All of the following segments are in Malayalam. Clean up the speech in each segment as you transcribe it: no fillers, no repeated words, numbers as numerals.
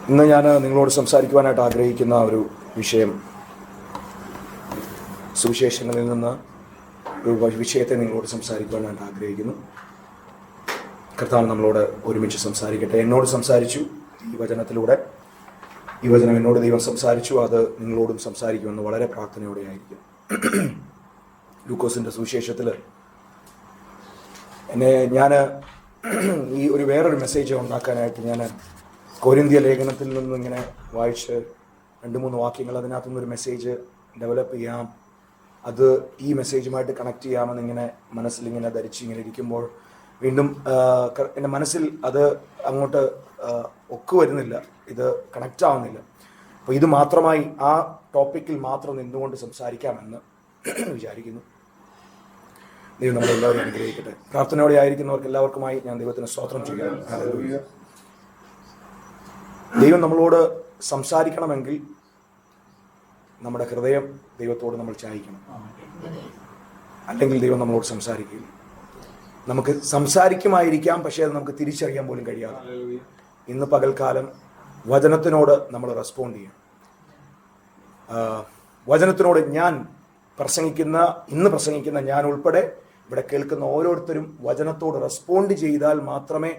ഇന്ന് ഞാൻ നിങ്ങളോട് സംസാരിക്കുവാനായിട്ട് ആഗ്രഹിക്കുന്ന ഒരു വിഷയം, സുവിശേഷങ്ങളിൽ നിന്ന് ഒരു വിഷയത്തെ നിങ്ങളോട് സംസാരിക്കുവാനായിട്ട് ആഗ്രഹിക്കുന്നു. കർത്താവ് നമ്മളോട് ഒരുമിച്ച് സംസാരിക്കട്ടെ. എന്നോട് സംസാരിച്ചു ഈ വചനത്തിലൂടെ. ഈ വചനം എന്നോട് ദൈവം സംസാരിച്ചു, അത് നിങ്ങളോടും സംസാരിക്കുമെന്ന് വളരെ പ്രാർത്ഥനയോടെ ആയിരിക്കും. ലൂക്കോസിൻ്റെ സുവിശേഷത്തിൽ ഞാൻ ഈ വേറൊരു മെസ്സേജ് ഉണ്ടാക്കാനായിട്ട് ഞാൻ കൊരിന്ത്യ ലേഖനത്തിൽ നിന്നും ഇങ്ങനെ വായിച്ച് 2-3 വാക്യങ്ങൾ അതിനകത്തുനിന്നൊരു മെസ്സേജ് ഡെവലപ്പ് ചെയ്യാം, അത് ഈ മെസ്സേജുമായിട്ട് കണക്ട് ചെയ്യാമെന്ന് ഇങ്ങനെ മനസ്സിലിങ്ങനെ ധരിച്ചിങ്ങനെ ഇരിക്കുമ്പോൾ വീണ്ടും എൻ്റെ മനസ്സിൽ അത് അങ്ങോട്ട് ഒക്കു വരുന്നില്ല, ഇത് കണക്റ്റ് ആവുന്നില്ല. അപ്പോൾ ഇത് മാത്രമായി ആ ടോപ്പിക്കിൽ മാത്രം നിന്നുകൊണ്ട് സംസാരിക്കാമെന്ന് വിചാരിക്കുന്നു. ദൈവം നമ്മളെല്ലാവരും അനുഗ്രഹിക്കട്ടെ. പ്രാർത്ഥനയോടെ ആയിരിക്കുന്നവർക്ക് എല്ലാവർക്കുമായി ഞാൻ ദൈവത്തിന് സ്തോത്രം ചെയ്യാം. ദൈവം നമ്മളോട് സംസാരിക്കണമെങ്കിൽ നമ്മുടെ ഹൃദയം ദൈവത്തോട് നമ്മൾ ചായ്ക്കണം, അല്ലെങ്കിൽ ദൈവം നമ്മളോട് സംസാരിക്കില്ല. നമുക്ക് സംസാരിക്കുമായിരിക്കാം, പക്ഷേ അത് നമുക്ക് തിരിച്ചറിയാൻ പോലും കഴിയാതെ. ഇന്ന് പകൽക്കാലം വചനത്തിനോട് നമ്മൾ റെസ്പോണ്ട് ചെയ്യണം. വചനത്തിനോട് ഇന്ന് പ്രസംഗിക്കുന്ന ഞാൻ ഉൾപ്പെടെ ഇവിടെ കേൾക്കുന്ന ഓരോരുത്തരും വചനത്തോട് റെസ്പോണ്ട് ചെയ്താൽ മാത്രമേ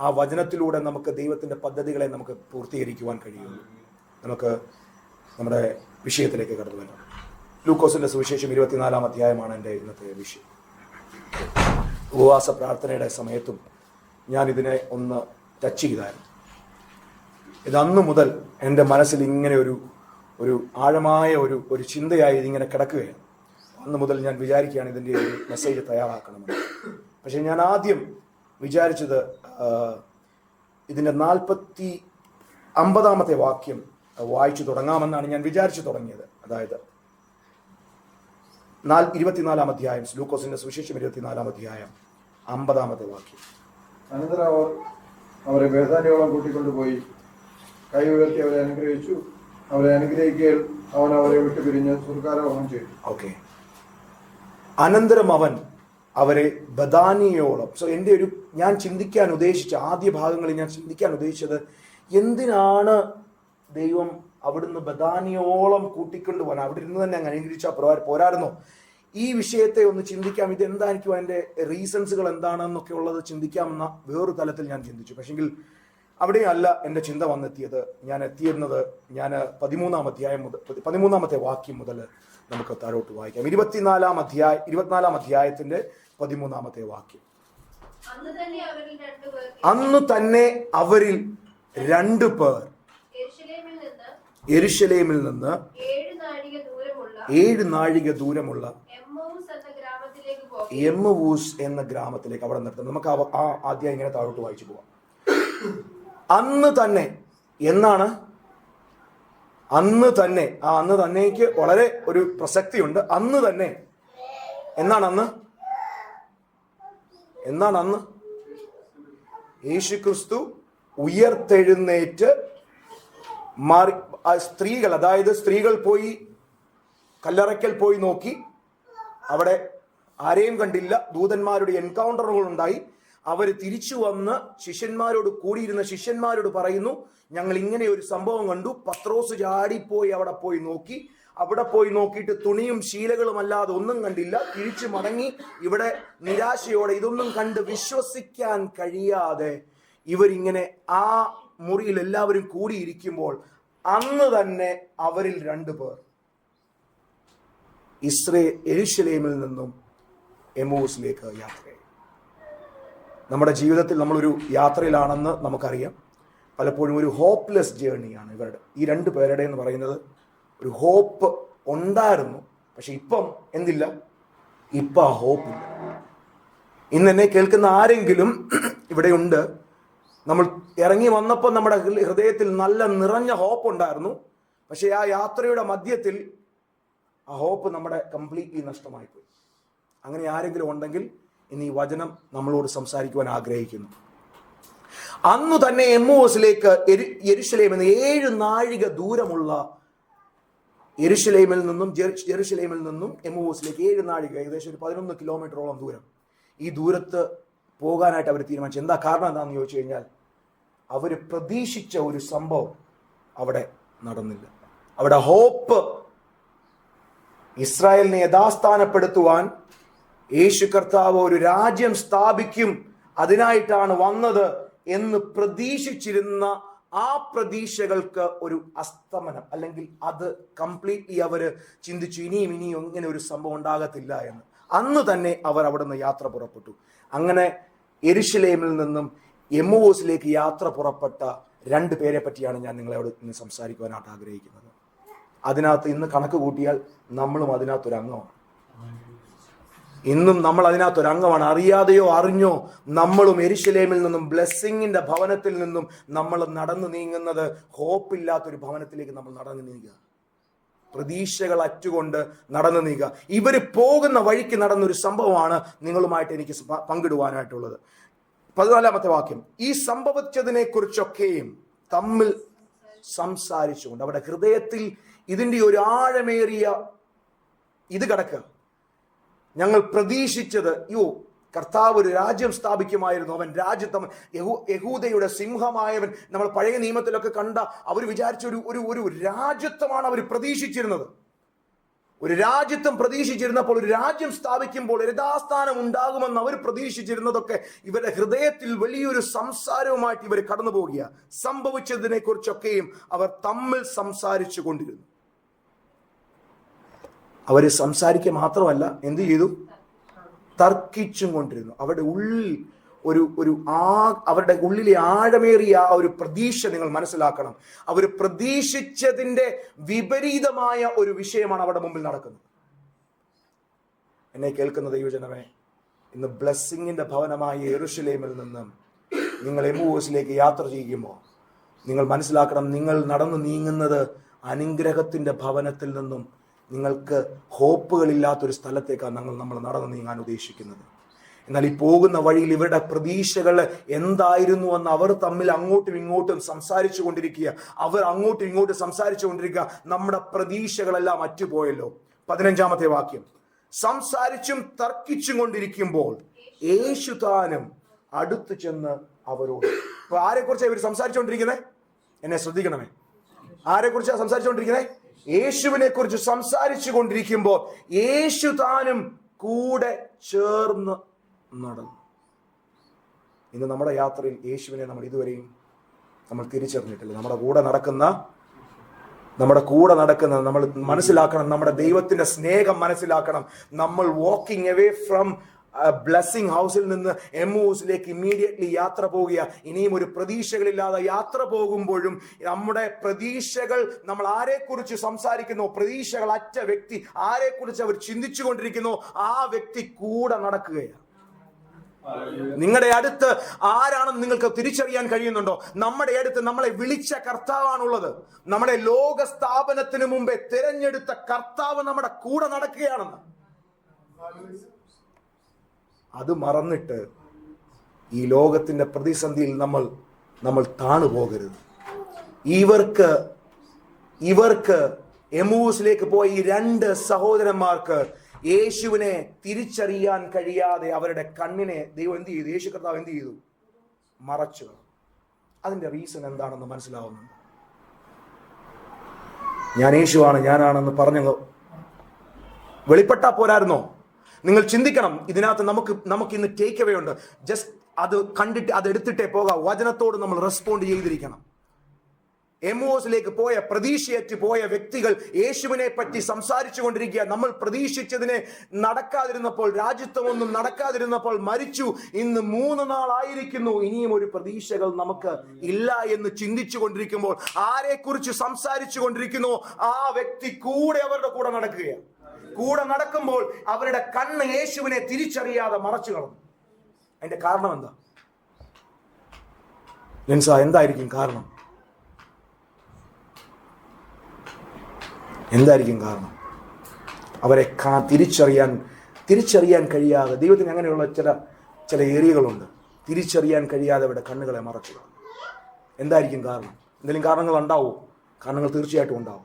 ആ വചനത്തിലൂടെ നമുക്ക് ദൈവത്തിൻ്റെ പദ്ധതികളെ നമുക്ക് പൂർത്തീകരിക്കുവാൻ കഴിയുള്ളൂ. നമുക്ക് നമ്മുടെ വിഷയത്തിലേക്ക് കടന്നു വരാം. ലൂക്കോസിൻ്റെ സുവിശേഷം 24-ാം അധ്യായമാണ് എൻ്റെ ഇന്നത്തെ വിഷയം. ഉപവാസ പ്രാർത്ഥനയുടെ സമയത്തും ഞാനിതിനെ ഒന്ന് ടച്ച് ചെയ്തായിരുന്നു. ഇതന്നു മുതൽ എൻ്റെ മനസ്സിൽ ഇങ്ങനെ ഒരു ആഴമായ ഒരു ചിന്തയായി ഇതിങ്ങനെ കിടക്കുകയാണ്. അന്ന് മുതൽ ഞാൻ വിചാരിക്കുകയാണ് ഇതിൻ്റെ ഒരു മെസ്സേജ് തയ്യാറാക്കണമെന്ന്. പക്ഷെ ഞാൻ ആദ്യം വിചാരിച്ചത് ഇതിൻ്റെ 50-ാമത്തെ വാക്യം വായിച്ചു തുടങ്ങാമെന്നാണ് ഞാൻ വിചാരിച്ചു തുടങ്ങിയത്. അതായത് 24-ാം അധ്യായം, ലൂക്കോസിന്റെ സുവിശേഷം 24-ാം അധ്യായം 50-ാമത്തെ വാക്യം. അനന്തരം അവർ അവരെ ബേഥാന്യോളം കൂട്ടിക്കൊണ്ടുപോയി കൈ ഉയർത്തി അവരെ അനുഗ്രഹിച്ചു. അവരെ അനുഗ്രഹിക്കുകയിൽ അവൻ അവരെ വിട്ടു പിരിഞ്ഞ് സ്വർഗ്ഗാരോഹണം ചെയ്തു. ഓക്കെ. അനന്തരം അവൻ അവരെ ബഥാനിയോളം. ഞാൻ ചിന്തിക്കാൻ ഉദ്ദേശിച്ച ആദ്യ ഭാഗങ്ങളിൽ ഞാൻ ചിന്തിക്കാൻ ഉദ്ദേശിച്ചത്, എന്തിനാണ് ദൈവം അവിടുന്ന് ബഥാനിയോളം കൂട്ടിക്കൊണ്ടുപോകാൻ? അവിടെ ഇരുന്ന് തന്നെ അങ്ങ് അനുഗ്രഹിച്ചാൽ പോരായിരുന്നോ? ഈ വിഷയത്തെ ഒന്ന് ചിന്തിക്കാം. ഇതെന്തായിരിക്കും അതിൻ്റെ റീസൺസുകൾ എന്താണെന്നൊക്കെ ഉള്ളത് ചിന്തിക്കാമെന്ന വേറൊരു തലത്തിൽ ഞാൻ ചിന്തിച്ചു. പക്ഷെങ്കിൽ അവിടെയല്ല എൻ്റെ ചിന്ത വന്നെത്തിയത്. ഞാൻ 13-ാമത്തെ വാക്യം മുതൽ നമുക്ക് താഴോട്ട് വായിക്കാം. 24-ാം അധ്യായത്തിന്റെ 13-ാമത്തെ വാക്യം. അന്ന് തന്നെ അവരിൽ 2 പേർ യെരുശലേമിൽ നിന്ന് 7 നാഴിക ദൂരമുള്ള എമ്മവൂസ് എന്ന ഗ്രാമത്തിലേക്ക് അവിടെ നിർത്തണം. നമുക്ക് ആ ആദ്യം ഇങ്ങനെ താഴോട്ട് വായിച്ചു പോവാം. അന്ന് തന്നെ എന്നാണ്? അന്ന് തന്നെ. ആ അന്ന് തന്നേക്ക് വളരെ ഒരു പ്രസക്തിയുണ്ട്. അന്ന് തന്നെ എന്നാണ് അന്ന് യേശുക്രിസ്തു ഉയർത്തെഴുന്നേറ്റ് സ്ത്രീകൾ, അതായത് സ്ത്രീകൾ പോയി കല്ലറയ്ക്കൽ പോയി നോക്കി, അവിടെ ആരെയും കണ്ടില്ല. ദൂതന്മാരുടെ എൻകൗണ്ടറുകൾ ഉണ്ടായി. അവർ തിരിച്ചു വന്ന് കൂടിയിരുന്ന ശിഷ്യന്മാരോട് പറയുന്നു, ഞങ്ങൾ ഇങ്ങനെ ഒരു സംഭവം കണ്ടു. പത്രോസ് ചാടിപ്പോയി അവിടെ പോയി നോക്കി. അവിടെ പോയി നോക്കിയിട്ട് തുണിയും ശീലകളും അല്ലാതെ ഒന്നും കണ്ടില്ല. തിരിച്ചു മടങ്ങി ഇവിടെ നിരാശയോടെ ഇതൊന്നും കണ്ട് വിശ്വസിക്കാൻ കഴിയാതെ ഇവരിങ്ങനെ ആ മുറിയിൽ എല്ലാവരും കൂടിയിരിക്കുമ്പോൾ അന്ന് തന്നെ അവരിൽ 2 പേർ യെരുശലേമിൽ നിന്നും എമ്മൂസിലേക്ക് യാത്രയായി. നമ്മുടെ ജീവിതത്തിൽ നമ്മളൊരു യാത്രയിലാണെന്ന് നമുക്കറിയാം. പലപ്പോഴും ഒരു ഹോപ്പ്ലെസ് ജേർണിയാണ് ഇവരുടെ, ഈ 2 പേരുടെ എന്ന് പറയുന്നത്. ഒരു ഹോപ്പ് ഉണ്ടായിരുന്നു, പക്ഷെ ഇപ്പം എന്തില്ല? ഇപ്പം ആ ഹോപ്പില്ല. ഇന്ന് എന്നെ കേൾക്കുന്ന ആരെങ്കിലും ഇവിടെ ഉണ്ട്, നമ്മൾ ഇറങ്ങി വന്നപ്പോൾ നമ്മുടെ ഹൃദയത്തിൽ നല്ല നിറഞ്ഞ ഹോപ്പ് ഉണ്ടായിരുന്നു, പക്ഷെ ആ യാത്രയുടെ മധ്യത്തിൽ ആ ഹോപ്പ് നമ്മുടെ കംപ്ലീറ്റ്ലി നഷ്ടമായിപ്പോയി. അങ്ങനെ ആരെങ്കിലും ഉണ്ടെങ്കിൽ ഇന്ന് ഈ വചനം നമ്മളോട് സംസാരിക്കുവാൻ ആഗ്രഹിക്കുന്നു. അന്നു തന്നെ എമ്മൂസിലേക്ക് യെരുശലേമിൽ നിന്ന് 7 നാഴിക ദൂരമുള്ള യെരുശലേമിൽ നിന്നും എമ്മൂസിലേക്ക് 7 നാഴിക, ഏകദേശം ഒരു 11 കിലോമീറ്ററോളം ദൂരം. ഈ ദൂരത്ത് പോകാനായിട്ട് അവർ തീരുമാനിച്ചു. എന്താ കാരണം? എന്താണെന്ന് ചോദിച്ചു കഴിഞ്ഞാൽ, അവർ പ്രതീക്ഷിച്ച ഒരു സംഭവം അവിടെ നടന്നില്ല. അവിടെ ഹോപ്പ്, ഇസ്രായേലിനെ യഥാസ്ഥാനപ്പെടുത്തുവാൻ യേശു കർത്താവ് ഒരു രാജ്യം സ്ഥാപിക്കും, അതിനായിട്ടാണ് വന്നത് എന്ന് പ്രതീക്ഷിച്ചിരുന്ന ആ പ്രതീക്ഷകൾക്ക് ഒരു അസ്തമനം, അല്ലെങ്കിൽ അത് കംപ്ലീറ്റ്ലി അവര് ചിന്തിച്ചു ഇനിയും ഇങ്ങനെ ഒരു സംഭവം ഉണ്ടാകത്തില്ല എന്ന്. അന്ന് തന്നെ അവർ അവിടെ നിന്ന് യാത്ര പുറപ്പെട്ടു. അങ്ങനെ യെരുശലേമിൽ നിന്നും എമ്മൂസിലേക്ക് യാത്ര പുറപ്പെട്ട 2 പേരെ പറ്റിയാണ് ഞാൻ നിങ്ങളോട് ഇന്ന് സംസാരിക്കുവാനായിട്ട് ആഗ്രഹിക്കുന്നത്. അതിനകത്ത് ഇന്ന് കണക്ക് കൂട്ടിയാൽ നമ്മളും അതിനകത്തൊരു അംഗമാണ്. ഇന്നും നമ്മൾ അതിനകത്തൊരു അംഗമാണ്. അറിയാതെയോ അറിഞ്ഞോ നമ്മളും യെരുശലേമിൽ നിന്നും, ബ്ലെസ്സിങ്ങിന്റെ ഭവനത്തിൽ നിന്നും നമ്മൾ നടന്നു നീങ്ങുന്നത് ഹോപ്പില്ലാത്തൊരു ഭവനത്തിലേക്ക് നമ്മൾ നടന്നു നീങ്ങുക. പ്രതീക്ഷകൾ അറ്റുകൊണ്ട് നടന്നു നീങ്ങുക. ഇവര് പോകുന്ന വഴിക്ക് നടന്നൊരു സംഭവമാണ് നിങ്ങളുമായിട്ട് എനിക്ക് പങ്കിടുവാനായിട്ടുള്ളത്. 14-ാമത്തെ വാക്യം, ഈ സംഭവിച്ചതിനെ കുറിച്ചൊക്കെയും തമ്മിൽ സംസാരിച്ചുകൊണ്ട്, അവിടെ ഹൃദയത്തിൽ ഇതിന്റെ ഒരു ആഴമേറിയ ഇത് കിടക്കുക. ഞങ്ങൾ പ്രതീക്ഷിച്ചത്, കർത്താവ് ഒരു രാജ്യം സ്ഥാപിക്കുമായിരുന്നു, അവൻ രാജ്യത്ത് യഹൂദയുടെ സിംഹമായവൻ. നമ്മൾ പഴയ നിയമത്തിലൊക്കെ കണ്ട അവർ വിചാരിച്ച ഒരു രാജ്യത്വമാണ് അവർ പ്രതീക്ഷിച്ചിരുന്നത്. ഒരു രാജ്യത്വം പ്രതീക്ഷിച്ചിരുന്നപ്പോൾ, ഒരു രാജ്യം സ്ഥാപിക്കുമ്പോൾ യഥാസ്ഥാനം ഉണ്ടാകുമെന്ന് അവർ പ്രതീക്ഷിച്ചിരുന്നതൊക്കെ ഇവരുടെ ഹൃദയത്തിൽ വലിയൊരു സംസാരവുമായിട്ട് ഇവർ കടന്നു പോകുക. സംഭവിച്ചതിനെ കുറിച്ചൊക്കെയും അവർ തമ്മിൽ സംസാരിച്ചു കൊണ്ടിരുന്നു. അവര് സംസാരിക്കുക മാത്രമല്ല, എന്ത് ചെയ്തു? തർക്കിച്ചും കൊണ്ടിരുന്നു. അവരുടെ ഉള്ളിൽ അവരുടെ ഉള്ളിലെ ആഴമേറിയ ആ ഒരു പ്രതീക്ഷ നിങ്ങൾ മനസ്സിലാക്കണം. അവർ പ്രതീക്ഷിച്ചതിന്റെ വിപരീതമായ ഒരു വിഷയമാണ് അവിടെ മുമ്പിൽ നടക്കുന്നത്. എന്നെ കേൾക്കുന്ന ദൈവജനമേ, ഇന്ന് ബ്ലെസ്സിങ്ങിന്റെ ഭവനമായ യെരുശലേമിൽ നിന്നും നിങ്ങൾ എമ്മൂസിലേക്ക് യാത്ര ചെയ്യുമ്പോൾ നിങ്ങൾ മനസ്സിലാക്കണം, നിങ്ങൾ നടന്നു നീങ്ങുന്നത് അനുഗ്രഹത്തിന്റെ ഭവനത്തിൽ നിന്നും നിങ്ങൾക്ക് ഹോപ്പുകളില്ലാത്തൊരു സ്ഥലത്തേക്കാണ് നമ്മൾ നടന്നു നീങ്ങാൻ ഉദ്ദേശിക്കുന്നത്. എന്നാൽ ഈ പോകുന്ന വഴിയിൽ ഇവരുടെ പ്രതീക്ഷകൾ എന്തായിരുന്നു എന്ന് അവർ തമ്മിൽ അങ്ങോട്ടും ഇങ്ങോട്ടും സംസാരിച്ചു കൊണ്ടിരിക്കുക. അവർ അങ്ങോട്ടും ഇങ്ങോട്ടും സംസാരിച്ചു കൊണ്ടിരിക്കുക. നമ്മുടെ പ്രതീക്ഷകളെല്ലാം അറ്റുപോയല്ലോ. 15-ാമത്തെ വാക്യം, സംസാരിച്ചും തർക്കിച്ചും കൊണ്ടിരിക്കുമ്പോൾ യേശു താനും അടുത്തു ചെന്ന് അവരോട്. അപ്പൊ ആരെക്കുറിച്ചാണ് ഇവർ സംസാരിച്ചുകൊണ്ടിരിക്കുന്നത്? എന്നെ ശ്രദ്ധിക്കണമേ. ആരെക്കുറിച്ചാണ് സംസാരിച്ചുകൊണ്ടിരിക്കുന്നത്? യേശുവിനെ കുറിച്ച് സംസാരിച്ചു കൊണ്ടിരിക്കുമ്പോൾ യേശു താനും കൂടെ ചേർന്ന് നടന്നു. ഇന്ന് നമ്മുടെ യാത്രയിൽ യേശുവിനെ നമ്മൾ ഇതുവരെയും നമ്മൾ തിരിച്ചറിഞ്ഞിട്ടില്ല. നമ്മുടെ കൂടെ നടക്കുന്ന നമ്മൾ മനസ്സിലാക്കണം, നമ്മുടെ ദൈവത്തിന്റെ സ്നേഹം മനസ്സിലാക്കണം. നമ്മൾ വാക്കിംഗ് അവേ ഫ്രം ബ്ലെസ്സിംഗ് ഹൗസിൽ നിന്ന് എമ്മൂസിലേക്ക് ഇമ്മീഡിയറ്റ്ലി യാത്ര പോവുക. ഇനിയും ഒരു പ്രതീക്ഷകളില്ലാതെ യാത്ര പോകുമ്പോഴും നമ്മുടെ പ്രതീക്ഷകൾ, നമ്മൾ ആരെക്കുറിച്ച് സംസാരിക്കുന്നു, പ്രതീക്ഷകൾ അറ്റ വ്യക്തി ആരെക്കുറിച്ച് അവർ ചിന്തിച്ചു കൊണ്ടിരിക്കുന്നു, ആ വ്യക്തി കൂടെ നടക്കുകയാണ്. നിങ്ങളുടെ അടുത്ത് ആരാണെന്ന് നിങ്ങൾക്ക് തിരിച്ചറിയാൻ കഴിയുന്നുണ്ടോ? നമ്മുടെ അടുത്ത് നമ്മളെ വിളിച്ച കർത്താവാണുള്ളത്. നമ്മുടെ ലോക സ്ഥാപനത്തിന് മുമ്പേ തിരഞ്ഞെടുത്ത കർത്താവ് നമ്മുടെ കൂടെ നടക്കുകയാണെന്ന്. അത് മറന്നിട്ട് ഈ ലോകത്തിന്റെ പ്രതിസന്ധിയിൽ നമ്മൾ താണു പോകരുത്. ഇവർക്ക് എമ്മൂസിലേക്ക് പോയ ഈ 2 സഹോദരന്മാർക്ക് യേശുവിനെ തിരിച്ചറിയാൻ കഴിയാതെ അവരുടെ കണ്ണിനെ ദൈവം എന്ത് ചെയ്തു? യേശു കർത്താവ് എന്ത് ചെയ്തു? മറച്ചു. അതിന്റെ റീസൺ എന്താണെന്ന് മനസ്സിലാവുന്നുണ്ട്. ഞാൻ യേശുവാണ്, ഞാനാണെന്ന് പറഞ്ഞു വെളിപ്പെട്ടാ പോരായിരുന്നോ? നിങ്ങൾ ചിന്തിക്കണം. ഇതിനകത്ത് നമുക്ക് ഇന്ന് ടേക്ക് അവേ ഉണ്ട്. ജസ്റ്റ് അത് കണ്ടിട്ട് അത് എടുത്തിട്ടേ പോകാം. വചനത്തോട് നമ്മൾ റെസ്പോണ്ട് ചെയ്തിരിക്കണം. എമ്മൂസിലേക്ക് പോയ, പ്രതീക്ഷയറ്റ് പോയ വ്യക്തികൾ യേശുവിനെ പറ്റി സംസാരിച്ചു കൊണ്ടിരിക്കുക. നമ്മൾ പ്രതീക്ഷിച്ചതിനെ നടക്കാതിരുന്നപ്പോൾ, രാജ്യത്വമൊന്നും നടക്കാതിരുന്നപ്പോൾ മരിച്ചു. ഇന്ന് 3 നാളായിരിക്കുന്നു. ഇനിയും ഒരു പ്രതീക്ഷകൾ നമുക്ക് ഇല്ല എന്ന് ചിന്തിച്ചു കൊണ്ടിരിക്കുമ്പോൾ ആരെക്കുറിച്ച് സംസാരിച്ചു കൊണ്ടിരിക്കുന്നു, ആ വ്യക്തി അവരുടെ കൂടെ നടക്കുകയാണ്. കൂടെ നടക്കുമ്പോൾ അവരുടെ കണ്ണ് യേശുവിനെ തിരിച്ചറിയാതെ മറച്ചു കളഞ്ഞു. അതിന്റെ കാരണം എന്താ? എന്തായിരിക്കും കാരണം? അവരെ തിരിച്ചറിയാൻ കഴിയാതെ, ദൈവത്തിന് അങ്ങനെയുള്ള ചില ഏരിയകളുണ്ട്. തിരിച്ചറിയാൻ കഴിയാതെ അവരുടെ കണ്ണുകളെ മറച്ചു കളഞ്ഞു. എന്തായിരിക്കും കാരണം? എന്തെങ്കിലും കാരണങ്ങൾ ഉണ്ടാവും? കാരണങ്ങൾ തീർച്ചയായിട്ടും ഉണ്ടാവും.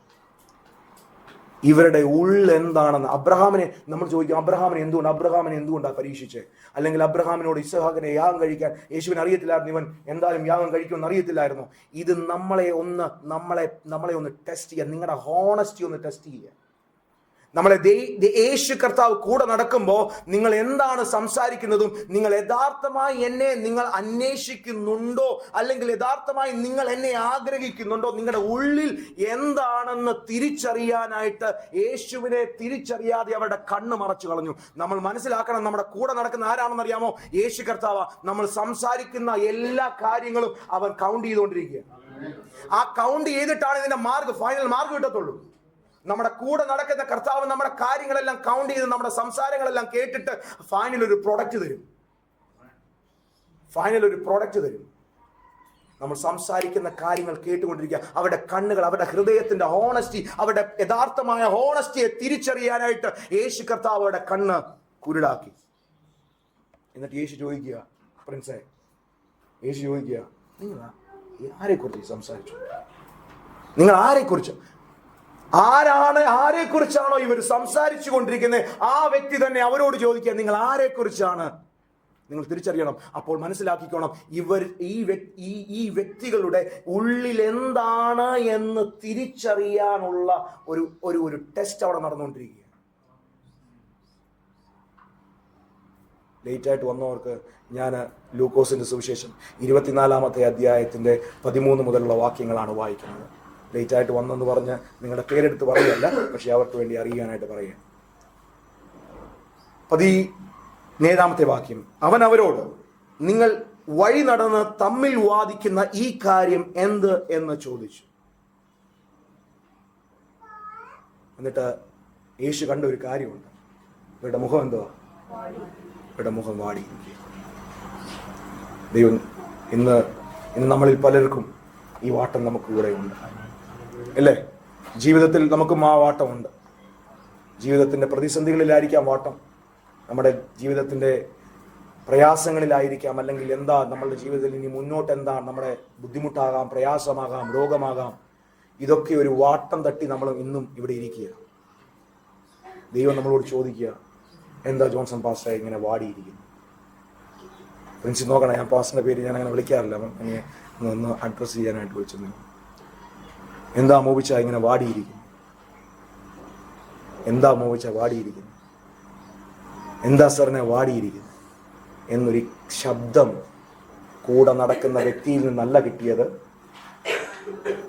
ഇവരുടെ ഉള്ളെന്താണെന്ന്. അബ്രഹാമിനെ നമ്മൾ ചോദിക്കും, അബ്രഹാമിനെ എന്തുകൊണ്ടാണ് പരീക്ഷിച്ചത്? അല്ലെങ്കിൽ അബ്രഹാമിനോട് ഇസ്ഹാക്കിനെ യാഗം കഴിക്കാൻ യേശുവിന് അറിയത്തില്ലായിരുന്നു, ഇവൻ എന്തായാലും യാഗം കഴിക്കുമെന്ന് അറിയത്തില്ലായിരുന്നു. ഇത് നമ്മളെ ഒന്ന് ടെസ്റ്റ് ചെയ്യുക. നിങ്ങളുടെ ഹോണസ്റ്റി ഒന്ന് ടെസ്റ്റ് ചെയ്യുക. നമ്മളെ യേശു കർത്താവ് കൂടെ നടക്കുമ്പോൾ നിങ്ങൾ എന്താണ് സംസാരിക്കുന്നതും, നിങ്ങൾ യഥാർത്ഥമായി എന്നെ നിങ്ങൾ അന്വേഷിക്കുന്നുണ്ടോ, അല്ലെങ്കിൽ യഥാർത്ഥമായി നിങ്ങൾ എന്നെ ആഗ്രഹിക്കുന്നുണ്ടോ, നിങ്ങളുടെ ഉള്ളിൽ എന്താണെന്ന് തിരിച്ചറിയാനായിട്ട് യേശുവിനെ തിരിച്ചറിയാതെ അവരുടെ കണ്ണ് മറച്ചു കളഞ്ഞു. നമ്മൾ മനസ്സിലാക്കണം, നമ്മുടെ കൂടെ നടക്കുന്ന ആരാണെന്ന് അറിയാമോ? യേശു കർത്താവ്. നമ്മൾ സംസാരിക്കുന്ന എല്ലാ കാര്യങ്ങളും അവൻ കൗണ്ട് ചെയ്തുകൊണ്ടിരിക്കുക. ആ കൗണ്ട് ചെയ്തിട്ടാണ് ഇതിന്റെ ഫൈനൽ മാർക്ക് കിട്ടത്തുള്ളൂ. നമ്മുടെ കൂടെ നടക്കുന്ന കർത്താവ് നമ്മുടെ കാര്യങ്ങളെല്ലാം കൗണ്ട് ചെയ്ത് നമ്മുടെ സംസാരങ്ങളെല്ലാം കേട്ടിട്ട് ഫൈനൽ ഒരു പ്രൊഡക്റ്റ് തരും. നമ്മൾ സംസാരിക്കുന്ന കാര്യങ്ങൾ കേട്ടുകൊണ്ടിരിക്കുക. അവരുടെ കണ്ണുകൾ, അവരുടെ ഹൃദയത്തിന്റെ ഹോണസ്റ്റി, അവരുടെ യഥാർത്ഥമായ ഹോണസ്റ്റിയെ തിരിച്ചറിയാനായിട്ട് യേശു കർത്താവ് അവരുടെ കണ്ണ് കുരുടാക്കി. എന്നിട്ട് യേശു ചോദിക്കുക, പ്രിൻസേ, നിങ്ങൾ ആരെക്കുറിച്ച് സംസാരിച്ചു? നിങ്ങൾ ആരെക്കുറിച്ചാണോ ഇവർ സംസാരിച്ചു കൊണ്ടിരിക്കുന്നത്, ആ വ്യക്തി തന്നെ അവരോട് ചോദിക്കുക, നിങ്ങൾ ആരെക്കുറിച്ചാണ്? നിങ്ങൾ തിരിച്ചറിയണം. അപ്പോൾ മനസ്സിലാക്കിക്കോണം, ഈ വ്യക്തികളുടെ ഉള്ളിൽ എന്താണ് എന്ന് തിരിച്ചറിയാനുള്ള ഒരു ടെസ്റ്റ് അവിടെ നടന്നുകൊണ്ടിരിക്കുക. ലേറ്റായിട്ട് വന്നവർക്ക് ഞാൻ ലൂക്കോസിന്റെ സുവിശേഷം 24-ാമത്തെ അധ്യായത്തിന്റെ 13 മുതലുള്ള വാക്യങ്ങളാണ് വായിക്കുന്നത്. ലേറ്റായിട്ട് വന്നെന്ന് പറഞ്ഞ് നിങ്ങളുടെ പേരെടുത്ത് പറയുകയല്ല, പക്ഷെ അവർക്ക് വേണ്ടി അറിയാനായിട്ട് പറയുക. 17-ാമത്തെ വാക്യം, അവൻ അവരോട്, നിങ്ങൾ വഴി നടന്ന് തമ്മിൽ വാദിക്കുന്ന ഈ കാര്യം എന്ത് എന്ന് ചോദിച്ചു. എന്നിട്ട് യേശു കണ്ട ഒരു കാര്യമുണ്ട്. ഇവരുടെ മുഖം എന്തുവാ? ഇവരുടെ മുഖം വാടിയിരിക്കുക. ദൈവം ഇന്ന് നമ്മളിൽ പലർക്കും ഈ വാട്ടം നമുക്ക് കൂടെ ഉണ്ട്, അല്ലേ? ജീവിതത്തിൽ നമുക്കും ആ വാട്ടമുണ്ട്. ജീവിതത്തിന്റെ പ്രതിസന്ധികളിലായിരിക്കാം വാട്ടം, നമ്മുടെ ജീവിതത്തിന്റെ പ്രയാസങ്ങളിലായിരിക്കാം, അല്ലെങ്കിൽ എന്താ നമ്മളുടെ ജീവിതത്തിൽ ഇനി മുന്നോട്ട് എന്താ നമ്മുടെ ബുദ്ധിമുട്ടാകാം, പ്രയാസമാകാം, രോഗമാകാം. ഇതൊക്കെ ഒരു വാട്ടം തട്ടി നമ്മൾ ഇന്നും ഇവിടെ ഇരിക്കുക. ദൈവം നമ്മളോട് ചോദിക്കുക, എന്താ ജോൺസൺ പാസ്റ്റർ ഇങ്ങനെ വാടിയിരിക്കുന്നു? പ്രിൻസി നോക്കണം, ഞാൻ പാസ്റ്ററിന്റെ പേര് ഞാൻ അങ്ങനെ വിളിക്കാറില്ല, അങ്ങനെ ഒന്ന് അഡ്രസ് ചെയ്യാനായിട്ട് വിളിച്ചത്. എന്താ മോപിച്ച ഇങ്ങനെ വാടിയിരിക്കുന്നു? എന്താ സാറിനെ വാടിയിരിക്കുന്നു എന്നൊരു ശബ്ദം കൂടെ നടക്കുന്ന വ്യക്തിയിൽ നിന്നല്ല കിട്ടിയത്,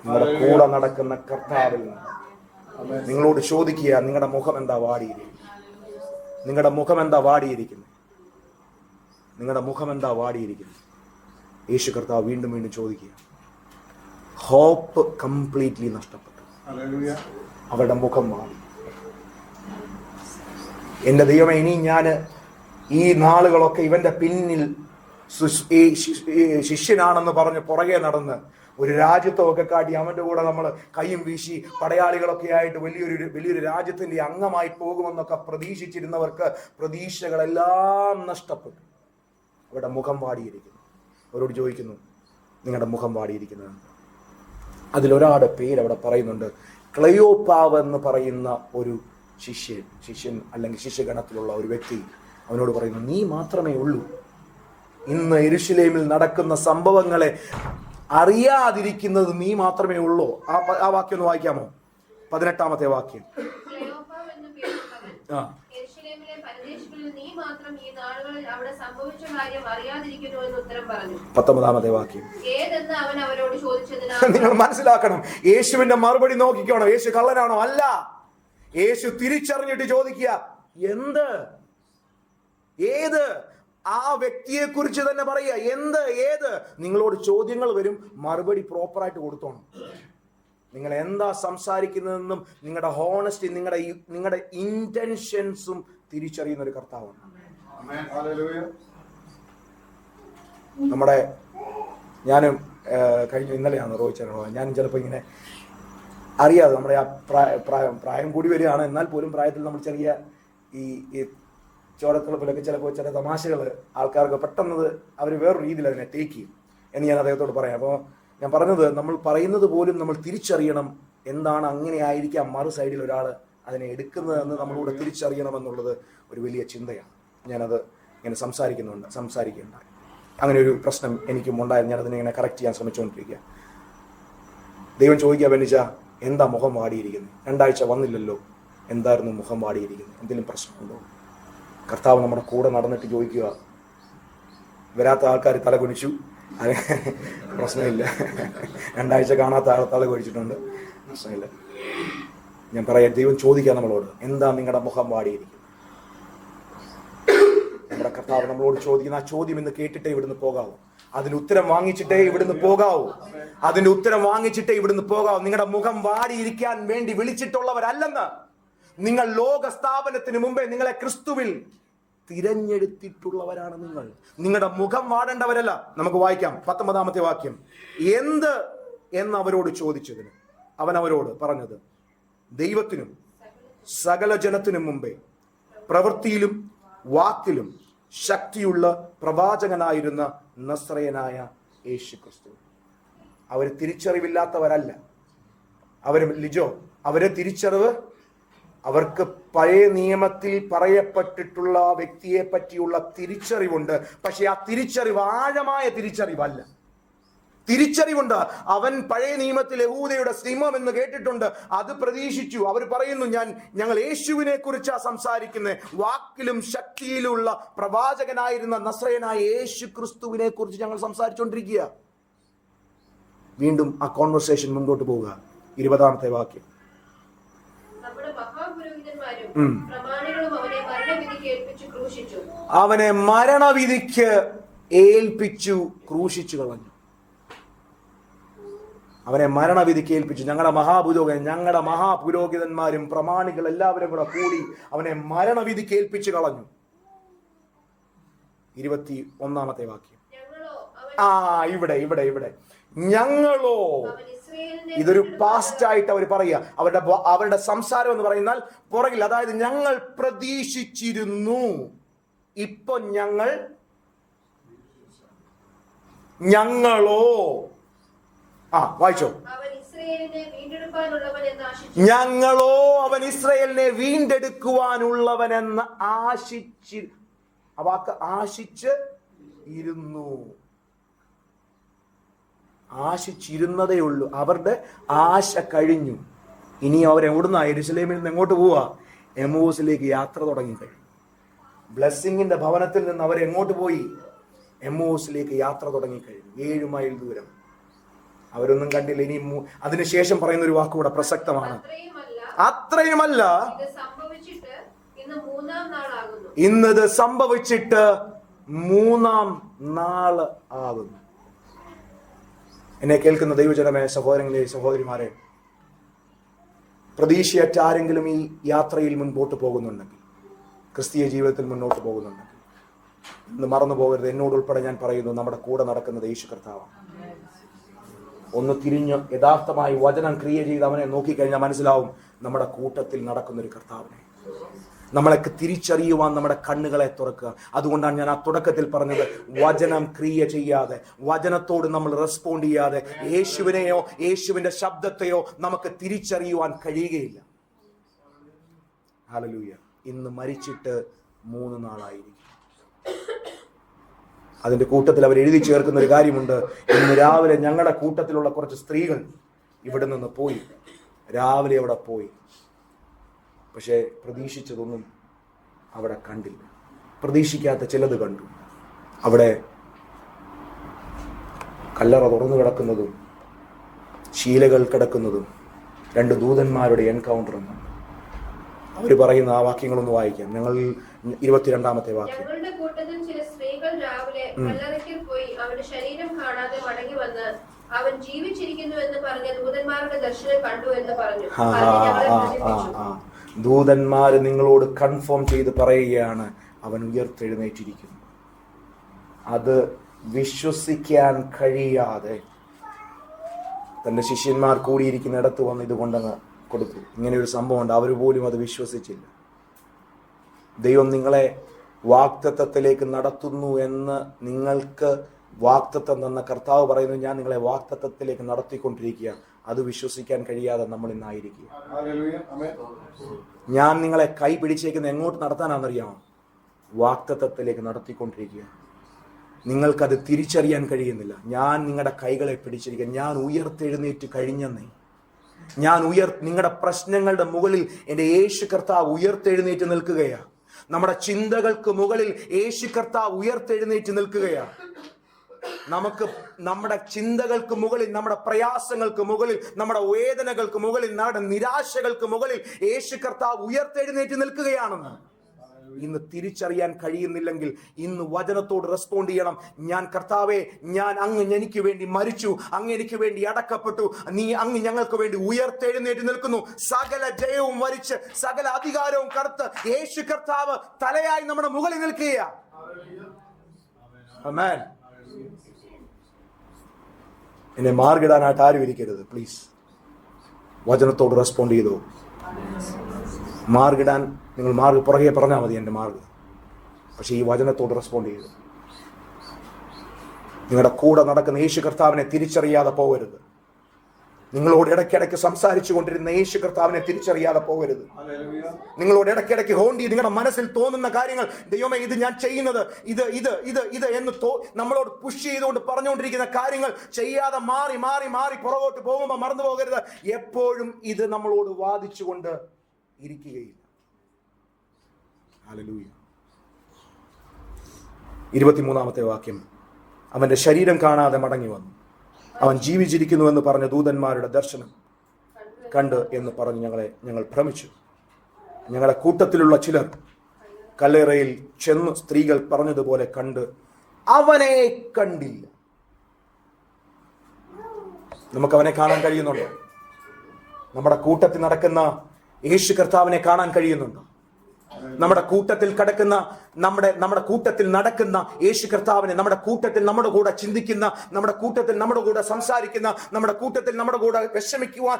നിങ്ങളുടെ കൂടെ നടക്കുന്ന കർത്താവിൽ നിന്ന്. നിങ്ങളോട് ചോദിക്കുക, നിങ്ങളുടെ മുഖം എന്താ വാടിയിരിക്കുന്നത്? യേശു കർത്താവ് വീണ്ടും ചോദിക്കുക. ഹോപ്പ് കംപ്ലീറ്റ്ലി നഷ്ടപ്പെട്ടു. അവരുടെ മുഖം മാറി. എൻ്റെ ദൈവമേ, ഇനി ഞാൻ ഈ നാളുകളൊക്കെ ഇവന്റെ പിന്നിൽ ശിഷ്യനാണെന്ന് പറഞ്ഞ് പുറകെ നടന്ന് ഒരു രാജ്യത്വമൊക്കെ കാട്ടി അവന്റെ കൂടെ നമ്മൾ കൈയും വീശി പടയാളികളൊക്കെ ആയിട്ട് വലിയൊരു രാജ്യത്തിന്റെ അംഗമായി പോകുമെന്നൊക്കെ പ്രതീക്ഷിച്ചിരുന്നവർക്ക് പ്രതീക്ഷകളെല്ലാം നഷ്ടപ്പെട്ടു. അവരുടെ മുഖം വാടിയിരിക്കുന്നു. അവരോട് ചോദിക്കുന്നു, നിങ്ങളുടെ മുഖം വാടിയിരിക്കുന്നത്? അതിലൊരാളുടെ പേര് അവിടെ പറയുന്നുണ്ട്. ക്ലയോപ്പാവ് എന്ന് പറയുന്ന ഒരു ശിഷ്യൻ അല്ലെങ്കിൽ ശിഷ്യഗണത്തിലുള്ള ഒരു വ്യക്തി അവനോട് പറയുന്നു, നീ മാത്രമേ ഉള്ളൂ ഇന്ന് യെരൂശലേമിൽ നടക്കുന്ന സംഭവങ്ങളെ അറിയാതിരിക്കുന്നത്, നീ മാത്രമേ ഉള്ളൂ. ആ വാക്യം ഒന്ന് വായിക്കാമോ? 18-ാമത്തെ വാക്യം. നീ മാത്രം ഈ നാളുകളിൽ അവിടെ സംഭവിച്ച കാര്യം അറിയാതിരിക്കുന്നു എന്ന് ഉത്തരം പറഞ്ഞു. 19-ാമത്തെ വാക്യം. ഏതെന്ന് അവൻ അവരോട് ചോദിച്ചതിന് നിങ്ങൾ മനസ്സിലാക്കണം, യേശുവിന്റെ മറുപടി നോക്കിക്കോണം. യേശു കള്ളനാണോ? അല്ല. യേശു തിരിച്ചറിഞ്ഞിട്ട് ചോദിക്കുക, ഏത്? ആ വ്യക്തിയെ കുറിച്ച് തന്നെ പറയുക. ഏത്? നിങ്ങളോട് ചോദ്യങ്ങൾ വരും, മറുപടി പ്രോപ്പറായിട്ട് കൊടുത്തോണം. നിങ്ങൾ എന്താ സംസാരിക്കുന്നതെന്നും നിങ്ങളുടെ ഹോണസ്റ്റി, നിങ്ങളുടെ ഇന്റൻഷൻസും തിരിച്ചറിയുന്ന ഒരു കർത്താവാണ്. ഞാനും ഇന്നലെയാണ് റോയിച്ചാണ്, ഞാനും ചിലപ്പോൾ ഇങ്ങനെ അറിയാതെ നമ്മുടെ ആ പ്രായം കൂടി വരികയാണ്. എന്നാൽ പോലും പ്രായത്തിൽ നമ്മൾ ചെറിയ ഈ ചോരത്തിളപ്പിലൊക്കെ ചിലപ്പോൾ ചില തമാശകൾ ആൾക്കാർക്ക് പെട്ടെന്ന് അവർ വേറൊരു രീതിയിൽ അതിനെ ടേക്ക് ചെയ്യും എന്ന് ഞാൻ അദ്ദേഹത്തോട് പറയാം. അപ്പോൾ ഞാൻ പറഞ്ഞത്, നമ്മൾ പറയുന്നത് പോലും നമ്മൾ തിരിച്ചറിയണം എന്താണ്. അങ്ങനെ ആയിരിക്കാം മറു സൈഡിൽ ഒരാൾ അതിനെ എടുക്കുന്നതെന്ന് നമ്മളോട് തിരിച്ചറിയണമെന്നുള്ളത് ഒരു വലിയ ചിന്തയാണ്. ഞാനത് ഇങ്ങനെ സംസാരിക്കുകയുണ്ടായി. അങ്ങനെ ഒരു പ്രശ്നം എനിക്കും ഉണ്ടായിരുന്നു. ഞാനതിനെ ഇങ്ങനെ കറക്റ്റ് ചെയ്യാൻ ശ്രമിച്ചുകൊണ്ടിരിക്കുക. ദൈവം ചോദിക്കുക, ബെന്നിച്ച എന്താ മുഖം വാടിയിരിക്കുന്നത്? 2 ആഴ്ച വന്നില്ലല്ലോ, എന്തായിരുന്നു മുഖം വാടിയിരിക്കുന്നത്? എന്തെങ്കിലും പ്രശ്നമുണ്ടോ? കർത്താവ് നമ്മുടെ കൂടെ നടന്നിട്ട് ചോദിക്കുക, വരാത്ത ആൾക്കാർ തല കുനിച്ചു, പ്രശ്നമില്ല. 2 ആഴ്ച കാണാത്ത ആൾ തല കുനിച്ചിട്ടുണ്ട്, പ്രശ്നമില്ല. ഞാൻ പറയാം, ദൈവം ചോദിക്കുക നമ്മളോട്, എന്താ നിങ്ങളുടെ മുഖം വാടിയിരിക്കുന്നത്? നമ്മുടെ കർത്താവ് നമ്മളോട് ചോദിക്കുന്ന ആ ചോദ്യം ഇന്ന് കേട്ടിട്ടേ ഇവിടുന്ന് പോകാവൂ. അതിന് ഉത്തരം വാങ്ങിച്ചിട്ടേ ഇവിടുന്ന് പോകാവൂ. നിങ്ങളുടെ മുഖം വാടിയിരിക്കാൻ വേണ്ടി വിളിച്ചിട്ടുള്ളവരല്ലെന്ന്. നിങ്ങൾ ലോക സ്ഥാപനത്തിന് മുമ്പേ നിങ്ങളെ ക്രിസ്തുവിൽ തിരഞ്ഞെടുത്തിട്ടുള്ളവരാണ്. നിങ്ങളുടെ മുഖം വാടേണ്ടവരല്ല. നമുക്ക് വായിക്കാം 19-ാമത്തെ വാക്യം. എന്ത് എന്ന് അവരോട് ചോദിച്ചതിന് അവൻ അവരോട് പറഞ്ഞത്, ദൈവത്തിനും സകല ജനത്തിനും മുമ്പേ പ്രവൃത്തിയിലും വാക്കിലും ശക്തിയുള്ള പ്രവാചകനായിരുന്ന നസ്രയനായ യേശു ക്രിസ്തു. അവർ തിരിച്ചറിവില്ലാത്തവരല്ല. അവരെ തിരിച്ചറിവ്, അവർക്ക് പഴയ നിയമത്തിൽ പറയപ്പെട്ടിട്ടുള്ള വ്യക്തിയെ പറ്റിയുള്ള തിരിച്ചറിവുണ്ട്. പക്ഷെ ആ തിരിച്ചറിവ് ആഴമായ തിരിച്ചറിവല്ല. തിരിച്ചറിവുണ്ട്. അവൻ പഴയ നിയമത്തിൽ യഹൂദയുടെ സിംഹം എന്ന് കേട്ടിട്ടുണ്ട്, അത് പ്രതീക്ഷിച്ചു. അവർ പറയുന്നു, ഞങ്ങൾ യേശുവിനെ കുറിച്ചാ സംസാരിക്കുന്നത്. വാക്കിലും ശക്തിയിലുള്ള പ്രവാചകനായിരുന്ന നസ്രയനായ യേശു ക്രിസ്തുവിനെ കുറിച്ച് ഞങ്ങൾ സംസാരിച്ചുകൊണ്ടിരിക്കുക. വീണ്ടും ആ കോൺവെർസേഷൻ മുൻപോട്ട് പോവുക. 20-ാമത്തെ വാക്യം. അവനെ മരണവിധിക്ക് ഏൽപ്പിച്ചു ക്രൂശിച്ചു കളഞ്ഞു. അവനെ മരണവിധിക്ക് ഏൽപ്പിച്ചു. ഞങ്ങളുടെ മഹാപുരോഹിതന്മാരും പ്രമാണികൾ എല്ലാവരും കൂടെ കൂടി അവനെ മരണവിധിക്ക് ഏൽപ്പിച്ചു കളഞ്ഞു. 21-ാമത്തെ വാക്യം. ഇവിടെ ഞങ്ങളോ, ഇതൊരു പാസ്റ്റ് ആയിട്ട് അവർ പറയുക. അവരുടെ സംസാരം എന്ന് പറയുന്നാൽ പുറകിൽ, അതായത് ഞങ്ങൾ പ്രതീക്ഷിച്ചിരുന്നു, ഇപ്പൊ ഞങ്ങളോ വായിച്ചോ. ഞങ്ങളോ അവൻ ഇസ്രയേലിനെ വീണ്ടെടുക്കുവാനുള്ളവനെന്ന് ആശിച്ച് ഇരുന്നു. ആശിച്ചിരുന്നതേ ഉള്ളൂ. അവരുടെ ആശ കഴിഞ്ഞു. ഇനി അവരെവിടുന്ന യെരൂശലേമിൽ നിന്ന് എങ്ങോട്ട് പോവാ? എമ്മൂസിലേക്ക് യാത്ര തുടങ്ങിക്കഴിഞ്ഞു. ബ്ലെസ്സിങ്ങിന്റെ ഭവനത്തിൽ നിന്ന് അവരെങ്ങോട്ട് പോയി? എമ്മൂസിലേക്ക് യാത്ര തുടങ്ങിക്കഴിഞ്ഞു. 7 മൈൽ ദൂരം. അവരൊന്നും കണ്ടില്ല. ഇനി അതിനുശേഷം പറയുന്ന ഒരു വാക്കുകൂടെ പ്രസക്തമാണ്. അത്രയുമല്ല, ഇന്നത് സംഭവിച്ചിട്ട് 3-ാം നാള് ആകുന്നു. എന്നെ കേൾക്കുന്ന ദൈവജനമേ, സഹോദരങ്ങളെ, സഹോദരിമാരെ, പ്രതീക്ഷയറ്റ ആരെങ്കിലും ഈ യാത്രയിൽ മുൻപോട്ട് പോകുന്നുണ്ടെങ്കിൽ, ക്രിസ്തീയ ജീവിതത്തിൽ മുന്നോട്ട് പോകുന്നുണ്ടെങ്കിൽ, ഇന്ന് മറന്നു പോകരുത്. എന്നോടുൾപ്പെടെ ഞാൻ പറയുന്നു, നമ്മുടെ കൂടെ നടക്കുന്നത് യേശു കർത്താവാണ്. ഒന്ന് തിരിഞ്ഞ് യഥാർത്ഥമായി വചനം ക്രിയ ചെയ്ത് അവനെ നോക്കിക്കഴിഞ്ഞാൽ മനസ്സിലാവും നമ്മുടെ കൂട്ടത്തിൽ നടക്കുന്നൊരു കർത്താവിനെ. നമ്മളൊക്കെ തിരിച്ചറിയുവാൻ നമ്മുടെ കണ്ണുകളെ തുറക്കുക. അതുകൊണ്ടാണ് ഞാൻ ആ തുടക്കത്തിൽ പറഞ്ഞത്, വചനം ക്രിയ ചെയ്യാതെ, വചനത്തോട് നമ്മൾ റെസ്പോണ്ട് ചെയ്യാതെ യേശുവിനെയോ യേശുവിന്റെ ശബ്ദത്തെയോ നമുക്ക് തിരിച്ചറിയുവാൻ കഴിയുകയില്ല. ഹല്ലേലൂയ. ഇന്ന് മരിച്ചിട്ട് 3 നാളായിരിക്കും. അതിന്റെ കൂട്ടത്തിൽ അവർ എഴുതി ചേർക്കുന്ന ഒരു കാര്യമുണ്ട്. ഇന്ന് രാവിലെ ഞങ്ങളുടെ കൂട്ടത്തിലുള്ള കുറച്ച് സ്ത്രീകൾ ഇവിടെ നിന്ന് പോയി, രാവിലെ അവിടെ പോയി. പക്ഷേ പ്രതീക്ഷിച്ചതൊന്നും അവിടെ കണ്ടില്ല. പ്രതീക്ഷിക്കാത്ത ചിലത് കണ്ടു. അവിടെ കല്ലറ തുറന്നു കിടക്കുന്നതും ശീലകൾ കിടക്കുന്നതും 2 ദൂതന്മാരുടെ എൻകൗണ്ടർ എന്നാണ് അവർ പറയുന്ന. ആ വാക്യങ്ങളൊന്ന് വായിക്കാം. ഞങ്ങൾ 22-ാമത്തെ വാക്യം. ഞങ്ങളുടെ കൂട്ടത്തിൽ ചില സ്ത്രീകൾ രാവിലെ കല്ലറയ്ക്കൽ പോയി അവന്റെ ശരീരം കാണാതെ മടങ്ങി വന്ന് അവൻ ജീവിച്ചിരിക്കുന്നു എന്ന് പറഞ്ഞ ദൂതന്മാരുടെ ദർശനം കണ്ടു എന്ന് പറഞ്ഞു. ദൂതന്മാര് നിങ്ങളോട് കൺഫേം ചെയ്ത് പറയുകയാണ്, അവൻ ഉയർത്തെഴുന്നേറ്റിരിക്കുന്നു. അത് വിശ്വസിക്കാൻ കഴിയാതെ തന്റെ ശിഷ്യന്മാർ കൂടിയിരിക്കുന്ന ഇടത്ത് വന്ന് ഇതുകൊണ്ടങ്ങ് കൊടുത്തു. ഇങ്ങനെ ഒരു സംഭവം ഉണ്ട്. അവർ പോലും അത് വിശ്വസിച്ചില്ല. ദൈവം നിങ്ങളെ വാഗ്ദത്തത്തിലേക്ക് നടത്തുന്നു എന്ന് നിങ്ങൾക്ക് വാഗ്ദത്തം തന്ന കർത്താവ് പറയുന്നു, ഞാൻ നിങ്ങളെ വാഗ്ദത്തത്തിലേക്ക് നടത്തിക്കൊണ്ടിരിക്കുക. അത് വിശ്വസിക്കാൻ കഴിയാതെ നമ്മൾ ഇന്നായിരിക്കുക. ഹല്ലേലൂയ. ആമേൻ. ഞാൻ നിങ്ങളെ കൈ പിടിച്ചേക്കുന്ന എങ്ങോട്ട് നടത്താനാണെന്നറിയാമോ? വാഗ്ദത്തത്തിലേക്ക് നടത്തിക്കൊണ്ടിരിക്കുക. നിങ്ങൾക്കത് തിരിച്ചറിയാൻ കഴിയുന്നില്ല. ഞാൻ നിങ്ങളുടെ കൈകളെ പിടിച്ചിരിക്കുക. ഞാൻ ഉയർത്തെഴുന്നേറ്റ് കഴിഞ്ഞെന്നേ. നിങ്ങളുടെ പ്രശ്നങ്ങളുടെ മുകളിൽ എൻ്റെ യേശു കർത്താവ് ഉയർത്തെഴുന്നേറ്റ് നിൽക്കുകയാണ്. നമ്മുടെ ചിന്തകൾക്ക് മുകളിൽ യേശു കർത്താവ് ഉയർത്തെഴുന്നേറ്റ് നിൽക്കുകയാണ്. നമുക്ക് നമ്മുടെ ചിന്തകൾക്ക് മുകളിൽ, നമ്മുടെ പ്രയാസങ്ങൾക്ക് മുകളിൽ, നമ്മുടെ വേദനകൾക്ക് മുകളിൽ, നമ്മുടെ നിരാശകൾക്ക് മുകളിൽ യേശു കർത്താവ് ഉയർത്തെഴുന്നേറ്റ് നിൽക്കുകയാണെന്ന് ഇന്ന് തിരിച്ചറിയാൻ കഴിയുന്നില്ലെങ്കിൽ ഇന്ന് വചനത്തോട് റെസ്പോണ്ട് ചെയ്യണം. ഞാൻ കർത്താവേ, ഞാൻ അങ്ങ് എനിക്ക് വേണ്ടി മരിച്ചു, അങ്ങ് എനിക്ക് വേണ്ടി അടക്കപ്പെട്ടു, അങ്ങ് ഞങ്ങൾക്ക് വേണ്ടി ഉയർത്തെഴുന്നേറ്റ് നിൽക്കുന്നു. സകല ജയവും വരിച്ച് സകല അധികാരവും കറുത്ത് യേശു കർത്താവ് തലയായി നമ്മുടെ മുകളിൽ നിൽക്കുകയാണ്. ആമേൻ. എന്നെ മാർഗിടാനായിട്ട് ആരും ഇരിക്കരുത് പ്ലീസ്. വചനത്തോട് റെസ്പോണ്ട് ചെയ്തു. മാർഗിടാൻ നിങ്ങൾ പുറകെ പറഞ്ഞാൽ മതി എൻ്റെ മാർഗ്. പക്ഷെ ഈ വചനത്തോട് റെസ്പോണ്ട് ചെയ്തു. നിങ്ങളുടെ കൂടെ നടക്കുന്ന യേശു കർത്താവിനെ തിരിച്ചറിയാതെ പോകരുത്. നിങ്ങളോട് ഇടയ്ക്കിടയ്ക്ക് സംസാരിച്ചു കൊണ്ടിരുന്ന യേശു കർത്താവിനെ തിരിച്ചറിയാതെ പോകരുത്. നിങ്ങളോട് ഇടയ്ക്കിടയ്ക്ക് ഹോണ്ടി നിങ്ങളുടെ മനസ്സിൽ തോന്നുന്ന കാര്യങ്ങൾ, ദൈവമേ ഇത് ഞാൻ ചെയ്യുന്നത് ഇത് ഇത് ഇത് ഇത് എന്ന് നമ്മളോട് പുഷ് ചെയ്തുകൊണ്ട് പറഞ്ഞുകൊണ്ടിരിക്കുന്ന കാര്യങ്ങൾ ചെയ്യാതെ മാറി മാറി മാറി പുറകോട്ട് പോകുമ്പോൾ മറന്നു പോകരുത്. എപ്പോഴും ഇത് നമ്മളോട് വാദിച്ചുകൊണ്ട് ഇരിക്കുകയില്ല. ഹല്ലേലൂയ. 23-ാമത്തെ വാക്യം. അവന്റെ ശരീരം കാണാതെ മടങ്ങി വന്നു. അവൻ ജീവിച്ചിരിക്കുന്നുവെന്ന് പറഞ്ഞ ദൂതന്മാരുടെ ദർശനം കണ്ട് എന്ന് പറഞ്ഞ് ഞങ്ങൾ ഭ്രമിച്ചു. ഞങ്ങളുടെ കൂട്ടത്തിലുള്ള ചിലർ കല്ലറയിൽ ചെന്ന് സ്ത്രീകൾ പറഞ്ഞതുപോലെ കണ്ട് അവനെ കണ്ടില്ല. നമുക്കവനെ കാണാൻ കഴിയുന്നുണ്ടോ? നമ്മുടെ കൂട്ടത്തിൽ നടക്കുന്ന യേശു കർത്താവിനെ കാണാൻ കഴിയുന്നുണ്ടോ? നമ്മുടെ കൂട്ടത്തിൽ കിടക്കുന്ന നമ്മുടെ കൂട്ടത്തിൽ നടക്കുന്ന യേശു കർത്താവിനെ, നമ്മുടെ കൂട്ടത്തിൽ നമ്മുടെ കൂടെ ചിന്തിക്കുന്ന, നമ്മുടെ കൂട്ടത്തിൽ നമ്മുടെ കൂടെ സംസാരിക്കുന്ന, നമ്മുടെ കൂട്ടത്തിൽ നമ്മുടെ കൂടെ വിഷമിക്കുവാൻ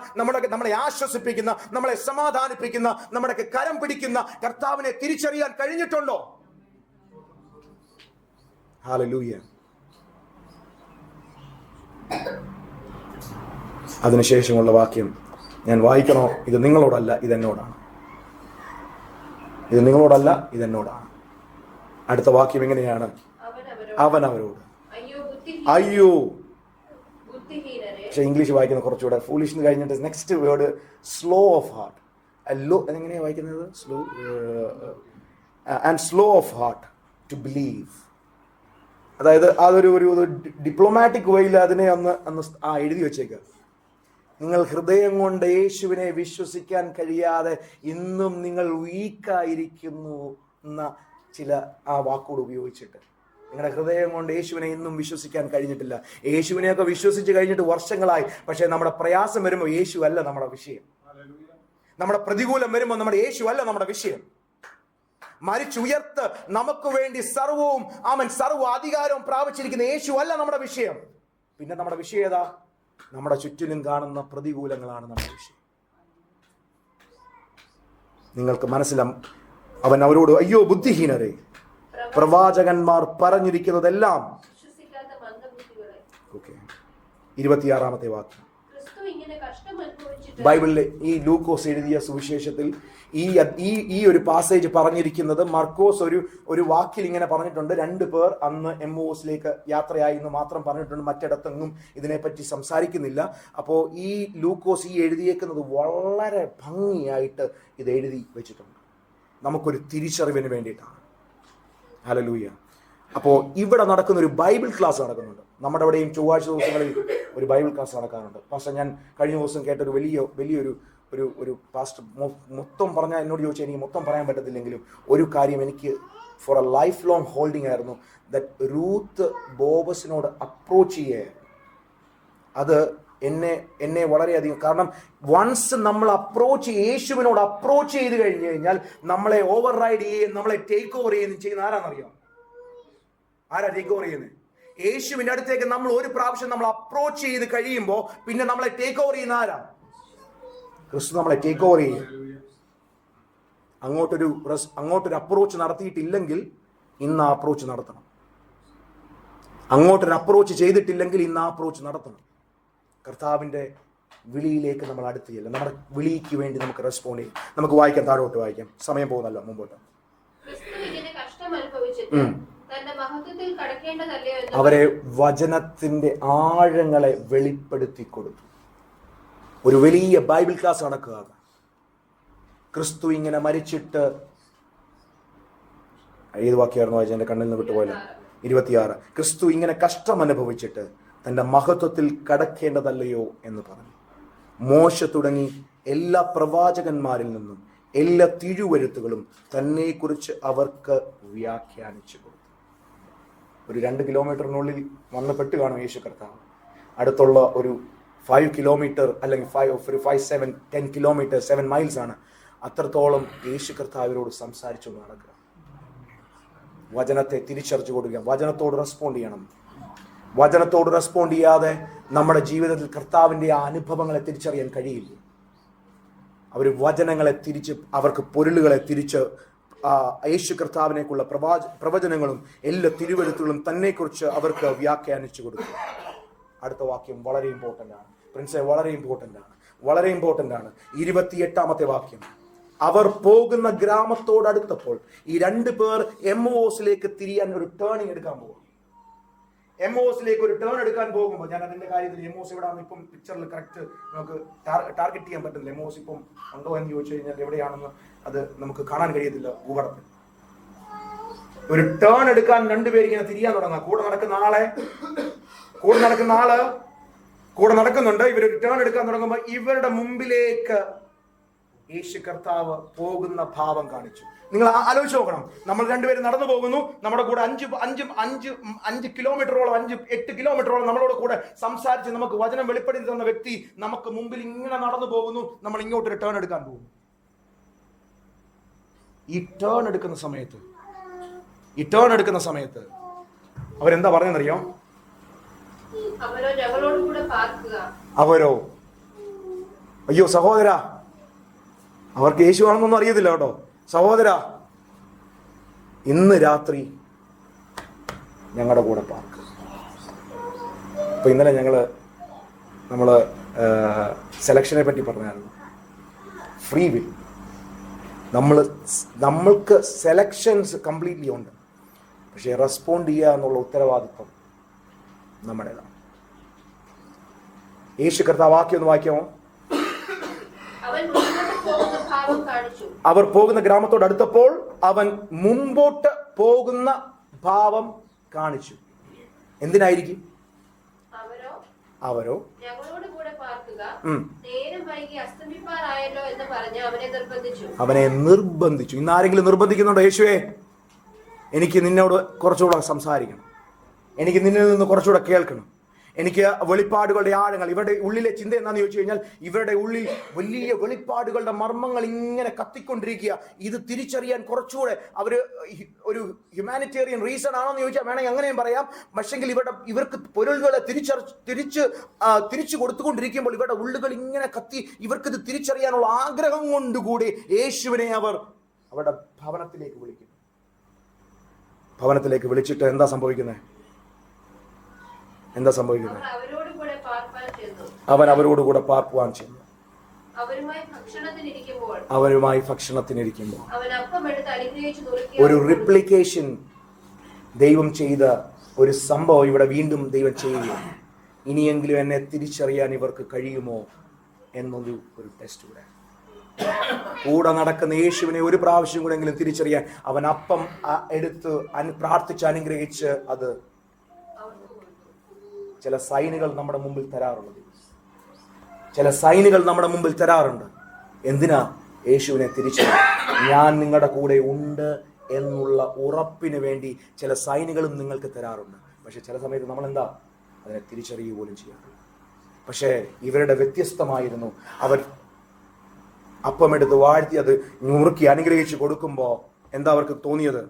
നമ്മളെ ആശ്വസിപ്പിക്കുന്ന, നമ്മളെ സമാധാനിപ്പിക്കുന്ന, നമ്മുടെ കരം പിടിക്കുന്ന കർത്താവിനെ തിരിച്ചറിയാൻ കഴിഞ്ഞിട്ടുണ്ടോ? ഹല്ലേലൂയ. അതിനുശേഷമുള്ള വാക്യം ഞാൻ വായിക്കണോ? ഇത് നിങ്ങളോടല്ല, ഇതെന്നോടാണ്. ഇത് നിങ്ങളോടല്ല, ഇതെന്നോടാണ്. അടുത്ത വാക്യം എങ്ങനെയാണ്? അവൻ അവരോട് അയ്യോ. പക്ഷെ ഇംഗ്ലീഷ് വായിക്കുന്ന കുറച്ചുകൂടെ ഫൂളിഷ് എന്ന് കഴിഞ്ഞിട്ട് next word slow of heart. എങ്ങനെയാണ് വായിക്കുന്നത്? Slow and slow of heart to believe. അതായത് അതൊരു ഡിപ്ലോമാറ്റിക് വേയിൽ അതിനെ ഒന്ന് എഴുതി വെച്ചേക്കുക. നിങ്ങൾ ഹൃദയം കൊണ്ട് യേശുവിനെ വിശ്വസിക്കാൻ കഴിയാതെ ഇന്നും നിങ്ങൾ വീക്കായിരിക്കുന്നു എന്ന ചില വാക്കുകൾ ഉപയോഗിച്ചിട്ട്, നിങ്ങളുടെ ഹൃദയം കൊണ്ട് യേശുവിനെ ഇന്നും വിശ്വസിക്കാൻ കഴിഞ്ഞിട്ടില്ല. യേശുവിനെയൊക്കെ വിശ്വസിച്ച് കഴിഞ്ഞിട്ട് വർഷങ്ങളായി. പക്ഷെ നമ്മുടെ പ്രയാസം വരുമ്പോൾ യേശു അല്ല നമ്മുടെ വിഷയം. നമ്മുടെ പ്രതികൂലം വരുമ്പോൾ നമ്മുടെ യേശു അല്ല നമ്മുടെ വിഷയം. മരിച്ചുയർത്ത് നമുക്ക് വേണ്ടി സർവ അധികാരവും പ്രാപിച്ചിരിക്കുന്ന യേശു അല്ല നമ്മുടെ വിഷയം. പിന്നെ നമ്മുടെ വിഷയം ഏതാ? നമ്മുടെ ചുറ്റിലും കാണുന്ന പ്രതികൂലങ്ങളാണ് നമ്മുടെ വിഷയം. നിങ്ങൾക്ക് മനസ്സിലാവും. അവൻ അവരോട് അയ്യോ ബുദ്ധിഹീനരെ, പ്രവാചകന്മാർ പറഞ്ഞിരിക്കുന്നതെല്ലാം. 26-ാമത്തെ വാക്യം. ബൈബിളിലെ ഈ ലൂക്കോസ് എഴുതിയ സുവിശേഷത്തിൽ ഈ ഒരു പാസേജ് പറഞ്ഞിരിക്കുന്നത് മർക്കോസ് ഒരു വാക്കിൽ ഇങ്ങനെ പറഞ്ഞിട്ടുണ്ട്. 2 പേർ അന്ന് എമ്മോസിലേക്ക് യാത്രയായി എന്ന് മാത്രം പറഞ്ഞിട്ടുണ്ട്. മറ്റിടത്തെങ്ങും ഇതിനെപ്പറ്റി സംസാരിക്കുന്നില്ല. അപ്പോൾ ഈ ലൂക്കോസ് എഴുതിയേക്കുന്നത് വളരെ ഭംഗിയായിട്ട് ഇത് എഴുതി വെച്ചിട്ടുണ്ട്. നമുക്കൊരു തിരിച്ചറിവിന് വേണ്ടിയിട്ടാണ്. ഹല്ലേലൂയ. അപ്പോൾ ഇവിടെ നടക്കുന്ന ഒരു ബൈബിൾ ക്ലാസ് നടക്കുന്നുണ്ട്. നമ്മുടെ അവിടെയും ചൊവ്വാഴ്ച ദിവസങ്ങളിൽ ഒരു ബൈബിൾ ക്ലാസ് നടക്കാറുണ്ട്. പക്ഷെ ഞാൻ കഴിഞ്ഞ ദിവസം കേട്ടൊരു വലിയൊരു പാസ്റ്റർ മൊത്തം പറഞ്ഞാൽ എന്നോട് ചോദിച്ചാൽ എനിക്ക് മൊത്തം പറയാൻ പറ്റത്തില്ലെങ്കിലും ഒരു കാര്യം എനിക്ക് for a life long holding ആയിരുന്നു. ദറ്റ് റൂത്ത് ബോബസിനോട് അപ്രോച്ച് ചെയ്യുകയായിരുന്നു. അത് എന്നെ വളരെയധികം, കാരണം വൺസ് നമ്മൾ യേശുവിനോട് അപ്രോച്ച് ചെയ്ത് കഴിഞ്ഞു കഴിഞ്ഞാൽ നമ്മളെ ഓവർ റൈഡ് ചെയ്യുകയും നമ്മളെ ടേക്ക് ഓവർ ചെയ്യുന്ന ആരാന്നറിയാം? ആരാ ടേക്ക് ഓവർ ചെയ്യുന്നത്? യേശുവിന്റെ അടുത്തേക്ക് നമ്മൾ ഒരു പ്രാവശ്യം നമ്മൾ അപ്രോച്ച് ചെയ്ത് കഴിയുമ്പോൾ പിന്നെ നമ്മളെ ടേക്ക് ഓവർ ചെയ്യുന്ന ആരാ? ക്രിസ്തു നമ്മളെ ടേക്ക് ഓവർ ചെയ്യും. അങ്ങോട്ടൊരു അപ്രോച്ച് നടത്തിയിട്ടില്ലെങ്കിൽ ഇന്ന് ആ അപ്രോച്ച് നടത്തണം. അങ്ങോട്ടൊരു അപ്രോച്ച് ചെയ്തിട്ടില്ലെങ്കിൽ ഇന്ന് ആ അപ്രോച്ച് നടത്തണം. കർത്താവിൻ്റെ വിളിയിലേക്ക് നമ്മൾ അടുത്ത് ചെല്ലും. നമ്മുടെ വിളിക്ക് വേണ്ടി നമുക്ക് റെസ്പോണ്ട് ചെയ്യും. നമുക്ക് വായിക്കാം, താഴോട്ട് വായിക്കാം, സമയം പോകുന്നല്ലോ, മുമ്പോട്ട്. അവരെ വചനത്തിന്റെ ആഴങ്ങളെ വെളിപ്പെടുത്തി കൊടുത്തു. ഒരു വലിയ ബൈബിൾ ക്ലാസ് നടക്കുകയാണ്. ക്രിസ്തു ഇങ്ങനെ മരിച്ചിട്ട്, ഏത് വാക്യായിരുന്നു വായിച്ച, എന്റെ കണ്ണിൽ നിന്ന് വിട്ടുപോയല്ലോ, 26. ക്രിസ്തു ഇങ്ങനെ കഷ്ടം അനുഭവിച്ചിട്ട് തന്റെ മഹത്വത്തിൽ കടക്കേണ്ടതല്ലയോ എന്ന് പറഞ്ഞു. മോശ തുടങ്ങി എല്ലാ പ്രവാചകന്മാരിൽ നിന്നും എല്ലാ തിരുവെഴുത്തുകളും തന്നെക്കുറിച്ച് അവർക്ക് വ്യാഖ്യാനിച്ചു കൊടുത്തു. ഒരു 2 കിലോമീറ്ററിനുള്ളിൽ വന്ന് പെട്ട് കാണും യേശു കർത്താവ്. അടുത്തുള്ള ഒരു 5 കിലോമീറ്റർ അല്ലെങ്കിൽ 10 കിലോമീറ്റർ 7 മൈൽസ് ആണ്. അത്രത്തോളം യേശു കർത്താവിനോട് സംസാരിച്ചു നടക്കുക, വചനത്തെ തിരിച്ചറിച്ചു കൊടുക്കുക, വചനത്തോട് റെസ്പോണ്ട് ചെയ്യണം. വചനത്തോട് റെസ്പോണ്ട് ചെയ്യാതെ നമ്മുടെ ജീവിതത്തിൽ കർത്താവിൻ്റെ ആ അനുഭവങ്ങളെ തിരിച്ചറിയാൻ കഴിയില്ല. അവർ വചനങ്ങളെ തിരിച്ച്, അവർക്ക് പൊരുളുകളെ തിരിച്ച്, യേശു കർത്താവിനേക്കുള്ള പ്രവചനങ്ങളും എല്ലാ തിരുവെഴുത്തുകളും തന്നെക്കുറിച്ച് അവർക്ക് വ്യാഖ്യാനിച്ചു കൊടുത്തു. അടുത്ത വാക്യം വളരെ ഇമ്പോർട്ടൻ്റ് ആണ് പ്രിൻസെ, വളരെ ഇമ്പോർട്ടൻ്റ് ആണ്, വളരെ ഇമ്പോർട്ടൻ്റ് ആണ്. 28ാമത്തെ വാക്യം. അവർ പോകുന്ന ഗ്രാമത്തോടടുത്തപ്പോൾ ഈ 2 പേർ എമ്മോസിലേക്ക് തിരിയാൻ ഒരു ടേണിംഗ് എടുക്കാൻ പോകും. എമ്മോസിലേക്ക് ഒരു ടേൺ എടുക്കാൻ പോകുമ്പോൾ, ഞാൻ അതിന്റെ കാര്യത്തിൽ എമ്മോസ് എവിടെയാണ് ഇപ്പം പിക്ചറിൽ കറക്റ്റ് നമുക്ക് ടാർഗറ്റ് ചെയ്യാൻ പറ്റുന്നില്ല. എമ്മോസ് ഇപ്പം ഉണ്ടോ എന്ന് ചോദിച്ചു കഴിഞ്ഞാൽ എവിടെയാണെന്ന് അത് നമുക്ക് കാണാൻ കഴിയത്തില്ല ഭൂപടത്തിൽ. ഒരു ടേൺ എടുക്കാൻ 2 പേര് ഇങ്ങനെ തിരിയാൻ തുടങ്ങുക. കൂടെ നടക്കുന്ന ആള് കൂടെ നടക്കുന്നുണ്ട്. ഇവരൊരു ടേൺ എടുക്കാൻ തുടങ്ങുമ്പോൾ ഇവരുടെ മുമ്പിലേക്ക് യേശു കർത്താവ് പോകുന്ന ഭാവം കാണിച്ചു. നിങ്ങൾ ആലോചിച്ച് നോക്കണം. നമ്മൾ 2 പേര് നടന്നു പോകുന്നു. നമ്മുടെ കൂടെ 5 കിലോമീറ്ററോളം 8 കിലോമീറ്ററോളം നമ്മളോട് കൂടെ സംസാരിച്ച് നമുക്ക് വചനം വെളിപ്പെടുത്തി തന്ന വ്യക്തി നമുക്ക് മുമ്പിൽ ഇങ്ങനെ നടന്നു പോകുന്നു. നമ്മൾ ഇങ്ങോട്ടൊരു ടേൺ എടുക്കാൻ പോകുന്നു. ഈ ടേൺ എടുക്കുന്ന സമയത്ത് അവരെന്താ പറഞ്ഞെന്നറിയോ? അവരോ, അയ്യോ സഹോദര, അവർക്ക് യേശു ആണെന്നൊന്നും അറിയത്തില്ല കേട്ടോ. സഹോദര, ഇന്ന് രാത്രി ഞങ്ങളുടെ കൂടെ പാർക്ക്. ഇപ്പൊ ഇന്നലെ നമ്മള് സെലക്ഷനെ പറ്റി പറഞ്ഞായിരുന്നു. Free will. നമ്മൾക്ക് സെലക്ഷൻസ് കംപ്ലീറ്റ്ലി ഉണ്ട്, പക്ഷെ റെസ്പോണ്ട് ചെയ്യുക എന്നുള്ള ഉത്തരവാദിത്വം നമ്മുടേതാണ്. യേശു കർത്താവ് വാക്യം ഒന്ന് വായിക്കാമോ? അവർ പോകുന്ന ഗ്രാമത്തോട് അടുത്തപ്പോൾ അവൻ മുമ്പോട്ട് പോകുന്ന ഭാവം കാണിച്ചു. എന്തിനായിരിക്കും? അവരോ അവനെ നിർബന്ധിച്ചു. ഇന്ന് ആരെങ്കിലും നിർബന്ധിക്കുന്നുണ്ടോ? യേശുവേ, എനിക്ക് നിന്നോട് കുറച്ചുകൂടെ സംസാരിക്കണം, എനിക്ക് നിന്നിൽ നിന്ന് കുറച്ചുകൂടെ കേൾക്കണം, എനിക്ക് വെളിപ്പാടുകളുടെ ആഴങ്ങൾ. ഇവരുടെ ഉള്ളിലെ ചിന്ത എന്താണെന്ന് ചോദിച്ചു കഴിഞ്ഞാൽ, ഇവരുടെ ഉള്ളിൽ വലിയ വെളിപ്പാടുകളുടെ മർമ്മങ്ങൾ ഇങ്ങനെ കത്തിക്കൊണ്ടിരിക്കുക. ഇത് തിരിച്ചറിയാൻ കുറച്ചുകൂടെ ഒരു ഹ്യൂമാനിറ്റേറിയൻ റീസൺ ആണോന്ന് ചോദിച്ചാൽ വേണമെങ്കിൽ അങ്ങനെയും പറയാം. പക്ഷെങ്കിൽ ഇവർക്ക് പൊരുളുകളെ തിരിച്ചു കൊടുത്തുകൊണ്ടിരിക്കുമ്പോൾ ഇവരുടെ ഉള്ളുകൾ ഇങ്ങനെ കത്തി, ഇവർക്കിത് തിരിച്ചറിയാനുള്ള ആഗ്രഹം കൊണ്ടുകൂടി യേശുവിനെ അവർ അവരുടെ ഭവനത്തിലേക്ക് വിളിക്കുന്നു. ഭവനത്തിലേക്ക് വിളിച്ചിട്ട് എന്താ സംഭവിക്കുന്നത്? അവൻ അവരോടുകൂടെ പാർപ്പാൻ ചെന്നു. അവരുമായി ഭക്ഷണത്തിനിരിക്കുമ്പോൾ ഒരു റിപ്ലിക്കേഷൻ ദൈവം ചെയ്ത ഒരു സംഭവം ഇവിടെ വീണ്ടും ദൈവം ചെയ്യുകയാണ്. ഇനിയെങ്കിലും എന്നെ തിരിച്ചറിയാൻ ഇവർക്ക് കഴിയുമോ എന്നൊരു ടെസ്റ്റ് കൂടെ. കൂടെ നടക്കുന്ന യേശുവിനെ ഒരു പ്രാവശ്യം കൂടെങ്കിലും തിരിച്ചറിയാൻ അവൻ അപ്പം എടുത്ത് പ്രാർത്ഥിച്ച് അനുഗ്രഹിച്ച് അത് ചില സൈനുകൾ നമ്മുടെ മുമ്പിൽ തരാറുണ്ട്. എന്തിനാ? യേശുവിനെ തിരിച്ചറിയാൻ. ഞാൻ നിങ്ങളുടെ കൂടെ ഉണ്ട് എന്നുള്ള ഉറപ്പിന് വേണ്ടി ചില സൈനുകളും നിങ്ങൾക്ക് തരാറുണ്ട്. പക്ഷെ ചില സമയത്ത് നമ്മൾ എന്താ അതിനെ തിരിച്ചറിയുക പോലും ചെയ്യാറ്. പക്ഷേ ഇവരുടെ വ്യത്യസ്തമായിരുന്നു. അവർ അപ്പമെടുത്ത് വാഴ്ത്തി അത് മുറുക്കി അനുഗ്രഹിച്ച് കൊടുക്കുമ്പോൾ എന്താ അവർക്ക് തോന്നിയത്?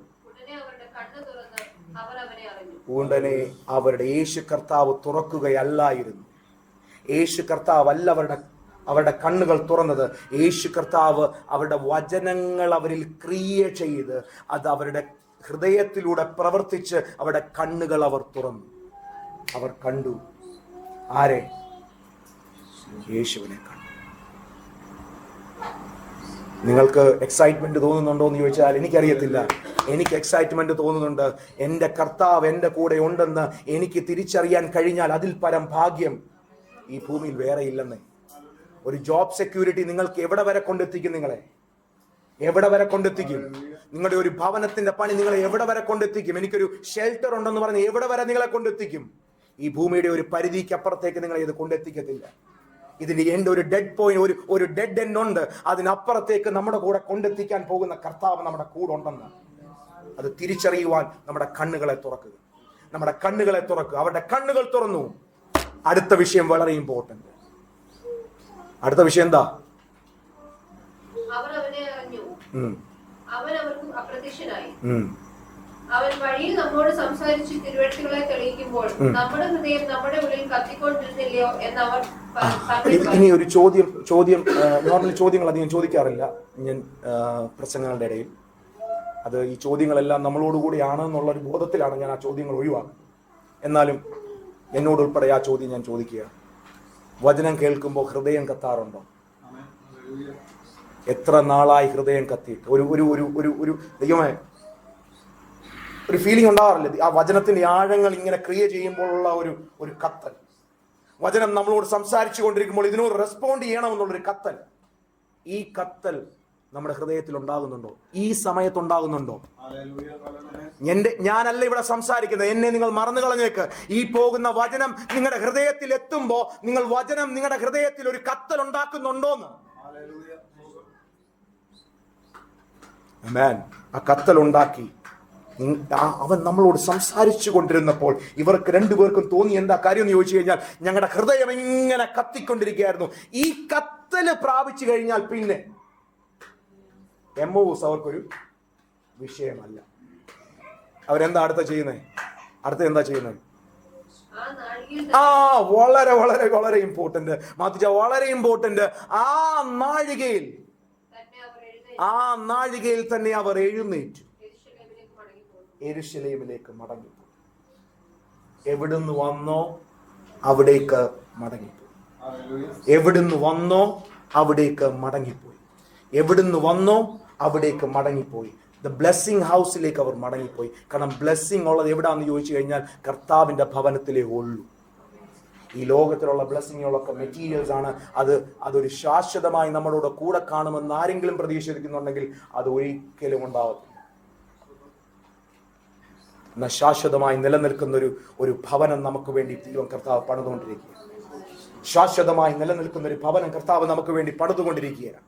ഉടനെ അവരുടെ യേശു കർത്താവ് തുറക്കുകയല്ലായിരുന്നു. യേശു കർത്താവ് അല്ല അവരുടെ കണ്ണുകൾ തുറന്നത്. യേശു കർത്താവ് അവരുടെ വചനങ്ങൾ അവരിൽ ക്രിയ ചെയ്ത് അത് അവരുടെ ഹൃദയത്തിലൂടെ പ്രവർത്തിച്ച് അവരുടെ കണ്ണുകൾ അവർ തുറന്നു. അവർ കണ്ടു. ആരെ? യേശുവിനെ കണ്ടു. നിങ്ങൾക്ക് എക്സൈറ്റ്മെന്റ് തോന്നുന്നുണ്ടോ എന്ന് ചോദിച്ചാൽ എനിക്കറിയത്തില്ല. എനിക്ക് എക്സൈറ്റ്മെന്റ് തോന്നുന്നുണ്ട്. എൻ്റെ കർത്താവ് എൻ്റെ കൂടെ ഉണ്ടെന്ന് എനിക്ക് തിരിച്ചറിയാൻ കഴിഞ്ഞാൽ അതിൽ പരം ഭാഗ്യം ഈ ഭൂമിയിൽ വേറെ ഇല്ലെന്നേ. ഒരു ജോബ് സെക്യൂരിറ്റി നിങ്ങൾക്ക് എവിടെ വരെ കൊണ്ടെത്തിക്കും? നിങ്ങളെ എവിടെ വരെ കൊണ്ടെത്തിക്കും? നിങ്ങളുടെ ഒരു ഭവനത്തിന്റെ പണി നിങ്ങളെ എവിടെ വരെ കൊണ്ടെത്തിക്കും? എനിക്കൊരു ഷെൽട്ടർ ഉണ്ടെന്ന് പറഞ്ഞ് എവിടെ വരെ നിങ്ങളെ കൊണ്ടെത്തിക്കും? ഈ ഭൂമിയുടെ ഒരു പരിധിക്കപ്പുറത്തേക്ക് നിങ്ങളെ ഇത് കൊണ്ടെത്തിക്കത്തില്ല. ഇതിന്റെ എൻഡ് ഒരു ഡെഡ് പോയിന്റ്, ഒരു ഡെഡ് എൻഡ് ഉണ്ട്. അതിനപ്പുറത്തേക്ക് നമ്മുടെ കൂടെ കൊണ്ടെത്തിക്കാൻ പോകുന്ന കർത്താവ് നമ്മുടെ കൂടെ ഉണ്ടെന്ന് അത് തിരിച്ചറിയുവാൻ നമ്മുടെ കണ്ണുകളെ തുറക്കുക. നമ്മുടെ കണ്ണുകളെ തുറക്കുക. അവരുടെ കണ്ണുകൾ തുറന്നു. അടുത്ത വിഷയം വളരെ ഇമ്പോർട്ടന്റ്. അടുത്ത വിഷയം എന്താ? അവർ അവനെ അറിഞ്ഞു. അവൻ അവർക്ക് അപ്രത്യക്ഷനായി. അവൻ വഴിയിൽ നമ്മോട് സംസാരിച്ച് തിരുവെഴുത്തുകളെ തെളിയിക്കുമ്പോൾ നമ്മുടെ ഹൃദയം നമ്മുടെ ഉള്ളിൽ കത്തിക്കൊണ്ടിരുന്നില്ലയോ എന്നവർ ഇനി ഒരു ചോദ്യം നോർമലി ചോദ്യങ്ങൾ അധികം ചോദിക്കാറില്ല ഞാൻ പ്രസംഗങ്ങളുടെ ഇടയിൽ. അത് ഈ ചോദ്യങ്ങളെല്ലാം നമ്മളോടുകൂടിയാണ് എന്നുള്ളൊരു ബോധത്തിലാണ് ഞാൻ ആ ചോദ്യങ്ങൾ ഒഴിവാക്കുന്നത്. എന്നാലും എന്നോടുൾപ്പെടെ ആ ചോദ്യം ഞാൻ ചോദിക്കുക. വചനം കേൾക്കുമ്പോൾ ഹൃദയം കത്താറുണ്ടോ? എത്ര നാളായി ഹൃദയം കത്തിയിട്ട്? ഒരു ദൈവമേ, ഒരു ഫീലിംഗ് ഉണ്ടാവാറില്ല? ആ വചനത്തിന്റെ ആഴങ്ങൾ ഇങ്ങനെ ക്രിയ ചെയ്യുമ്പോഴുള്ള ഒരു കത്തൽ. വചനം നമ്മളോട് സംസാരിച്ചു കൊണ്ടിരിക്കുമ്പോൾ ഇതിനോട് റെസ്പോണ്ട് ചെയ്യണമെന്നുള്ളൊരു കത്തൽ. ഈ കത്തൽ നമ്മുടെ ഹൃദയത്തിൽ ഉണ്ടാകുന്നുണ്ടോ? ഈ സമയത്തുണ്ടാകുന്നുണ്ടോ? ഞാനല്ല ഇവിടെ സംസാരിക്കുന്നത്, എന്നെ നിങ്ങൾ മറന്നു കളഞ്ഞേക്ക്. ഈ പോകുന്ന വചനം നിങ്ങളുടെ ഹൃദയത്തിൽ എത്തുമ്പോ വചനം നിങ്ങളുടെ ഹൃദയത്തിൽ ഒരു കത്തൽ ഉണ്ടാക്കുന്നുണ്ടോന്ന്. ആമേൻ. ആ കത്തൽ ഉണ്ടാക്കി അവൻ നമ്മളോട് സംസാരിച്ചു കൊണ്ടിരുന്നപ്പോൾ ഇവർക്ക് രണ്ടുപേർക്കും തോന്നി എന്താ കാര്യം എന്ന് ചോദിച്ചു കഴിഞ്ഞാൽ, ഞങ്ങളുടെ ഹൃദയം ഇങ്ങനെ കത്തിക്കൊണ്ടിരിക്കുകയായിരുന്നു. ഈ കത്തല് പ്രാപിച്ചു കഴിഞ്ഞാൽ പിന്നെ എമ്മോസ് അവർക്കൊരു വിഷയമല്ല. അവരെന്താ അടുത്ത ചെയ്യുന്നത്? എന്താ ചെയ്യുന്നത്? വളരെ വളരെ വളരെ ഇമ്പോർട്ടന്റ് മാത്തിച്ച, വളരെ ഇമ്പോർട്ടന്റ്. ആ നാഴികയിൽ തന്നെ അവർ എഴുന്നേറ്റു യെരൂശലേമിലേക്ക് മടങ്ങിപ്പോയി. എവിടുന്ന് വന്നോ അവിടേക്ക് മടങ്ങിപ്പോയി. എവിടുന്ന് വന്നോ അവിടേക്ക് മടങ്ങിപ്പോയി. എവിടുന്ന് വന്നോ അവിടേക്ക് മടങ്ങിപ്പോയി. ദ ബ്ലെസ്സിങ് ഹൗസിലേക്ക് അവർ മടങ്ങിപ്പോയി. കാരണം ബ്ലെസ്സിങ് ഉള്ളത് എവിടാന്ന് ചോദിച്ചു കഴിഞ്ഞാൽ കർത്താവിന്റെ ഭവനത്തിലേ ഉള്ളൂ. ഈ ലോകത്തിലുള്ള ബ്ലെസ്സിങ്ങുകളൊക്കെ മെറ്റീരിയൽസ് ആണ്. അതൊരു ശാശ്വതമായി നമ്മളോട് കൂടെ കാണുമെന്ന് ആരെങ്കിലും പ്രതീക്ഷിക്കുന്നുണ്ടെങ്കിൽ അത് ഒരിക്കലും ഉണ്ടാവത്തില്ല. എന്നാൽ ശാശ്വതമായി നിലനിൽക്കുന്ന ഒരു ഭവനം നമുക്ക് വേണ്ടി ദൈവം കർത്താവ് പണിതുകൊണ്ടിരിക്കുക. ശാശ്വതമായി നിലനിൽക്കുന്ന ഒരു ഭവനം കർത്താവ് നമുക്ക് വേണ്ടി പണിതുകൊണ്ടിരിക്കുകയാണ്.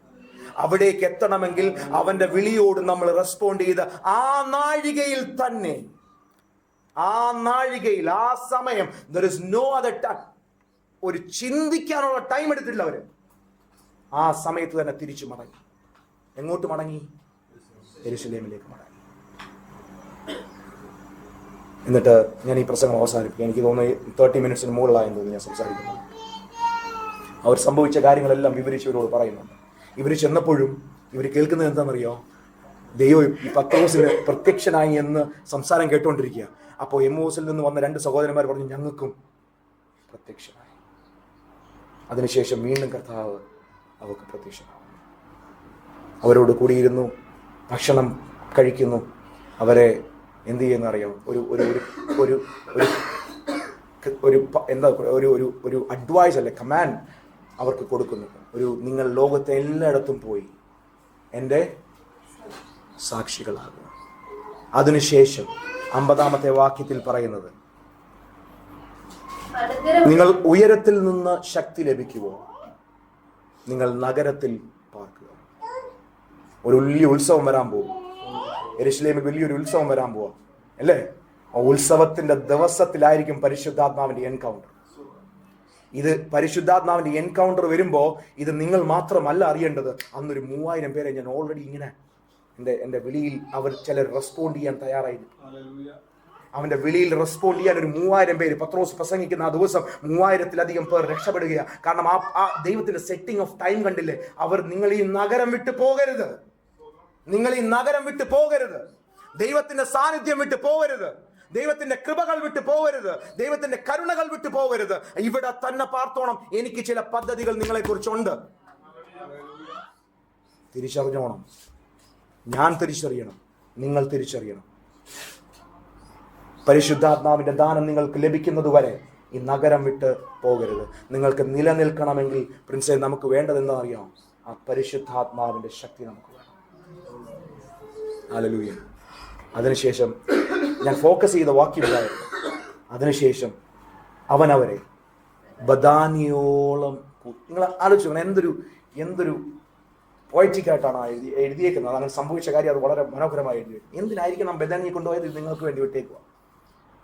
അവിടേക്ക് എത്തണമെങ്കിൽ അവന്റെ വിളിയോട് നമ്മൾ റെസ്പോണ്ട് ചെയ്ത് ആ നാഴികയിൽ തന്നെ, ആ നാഴികയിൽ, ആ സമയം, there is no other time, ഒരു ചിന്തിക്കാനുള്ള ടൈം എടുത്തില്ല അവര്. ആ സമയത്ത് തന്നെ തിരിച്ചു മടങ്ങി. എങ്ങോട്ട് മടങ്ങി? യെരൂശലേമിലേക്ക് മടങ്ങി. എന്നിട്ട് ഞാൻ ഈ പ്രസംഗം അവസാനിപ്പിക്കും. എനിക്ക് തോന്നുന്നു 30 മിനിറ്റ്സിന് മുകളിലായെന്ന് തോന്നി ഞാൻ സംസാരിക്കുന്നത്. അവർ സംഭവിച്ച കാര്യങ്ങളെല്ലാം വിവരിച്ചവരോട് പറയുന്നുണ്ട്. ഇവർ ചെന്നപ്പോഴും ഇവർ കേൾക്കുന്നത് എന്താണെന്നറിയോ? ദൈവം ഈ പത്രോസിന് പ്രത്യക്ഷനായി എന്ന് സംസാരം കേട്ടുകൊണ്ടിരിക്കുക. അപ്പോൾ എമ്മോസിൽ നിന്ന് വന്ന 2 സഹോദരന്മാർ പറഞ്ഞു, ഞങ്ങൾക്കും പ്രത്യക്ഷനായി. അതിനുശേഷം വീണ്ടും കർത്താവ് അവർക്ക് പ്രത്യക്ഷനാവും. അവരോട് കൂടിയിരുന്നു, ഭക്ഷണം കഴിക്കുന്നു. അവരെ എന്ത് ചെയ്യുന്നറിയോ? ഒരു അഡ്വൈസ് അല്ലെ, കമാൻഡ് അവർക്ക് കൊടുക്കുന്നു. നിങ്ങൾ ലോകത്തെ എല്ലായിടത്തും പോയി എൻ്റെ സാക്ഷികളാകുക. അതിനുശേഷം 50-ാമത്തെ വാക്യത്തിൽ പറയുന്നത്, നിങ്ങൾ ഉയരത്തിൽ നിന്ന് ശക്തി ലഭിക്കുവോ നിങ്ങൾ നഗരത്തിൽ പാർക്കുക. ഒരു വലിയ ഉത്സവം വരാൻ പോകും. യെരൂശലേമിൽ വലിയൊരു ഉത്സവം വരാൻ പോവാ അല്ലേ? ആ ഉത്സവത്തിന്റെ ദിവസത്തിലായിരിക്കും പരിശുദ്ധാത്മാവിന്റെ എൻകൗണ്ടർ. ഇത് പരിശുദ്ധാത്മാവിന്റെ എൻകൗണ്ടർ വരുമ്പോ ഇത് നിങ്ങൾ മാത്രമല്ല അറിയേണ്ടത്. അന്നൊരു 3000 പേരെ ഞാൻ ഓൾറെഡി ഇങ്ങനെ എൻ്റെ വിളിയിൽ അവർ ചിലർ റെസ്പോണ്ട് ചെയ്യാൻ തയ്യാറായിരുന്നു. അവന്റെ വിളിയിൽ റെസ്പോണ്ട് ചെയ്യാൻ ഒരു 3000 പേര് പത്രോസ് പ്രസംഗിക്കുന്ന ആ ദിവസം 3000-ലധികം പേർ രക്ഷപ്പെടുകയാണ്. കാരണം ആ ദൈവത്തിന്റെ സെറ്റിംഗ് ഓഫ് ടൈം കണ്ടില്ലേ? അവർ നിങ്ങൾ ഈ നഗരം വിട്ടു പോകരുത്, നിങ്ങൾ ഈ നഗരം വിട്ടു പോകരുത്, ദൈവത്തിന്റെ സാന്നിധ്യം വിട്ടു പോകരുത്. ദൈവത്തിന്റെ കൃപകൾ വിട്ടു പോകരുത്, ദൈവത്തിന്റെ കരുണകൾ വിട്ടു പോകരുത്. ഇവിടെ തന്നെ പാർത്തോണം. എനിക്ക് ചില പദ്ധതികൾ നിങ്ങളെ കുറിച്ചുണ്ട്. തിരിച്ചറിഞ്ഞോണം. ഞാൻ തിരിച്ചറിയണം, നിങ്ങൾ തിരിച്ചറിയണം. പരിശുദ്ധാത്മാവിന്റെ ദാനം നിങ്ങൾക്ക് ലഭിക്കുന്നതുവരെ ഈ നഗരം വിട്ട് പോകരുത്. നിങ്ങൾക്ക് നിലനിൽക്കണമെങ്കിൽ പ്രിൻസേ, നമുക്ക് വേണ്ടത് എന്താ അറിയാം? ആ പരിശുദ്ധാത്മാവിന്റെ ശക്തി നമുക്ക് വേണം. ഹല്ലേലൂയ. അതിനുശേഷം ഞാൻ ഫോക്കസ് ചെയ്ത വാക്യമില്ലായിരുന്നു. അതിനുശേഷം അവൻ അവരെ ബദാനിയോളം. നിങ്ങൾ ആലോചിച്ചു, എന്തൊരു പോയറ്റിക്കായിട്ടാണ് എഴുതിയേക്കുന്നത്. അങ്ങനെ സംഭവിച്ച കാര്യം അത് വളരെ മനോഹരമായി എഴുതി. എന്തിനായിരിക്കും നാം ബദാനിയെ കൊണ്ടുപോയത്? നിങ്ങൾക്ക് വേണ്ടി വിട്ടേക്കുക.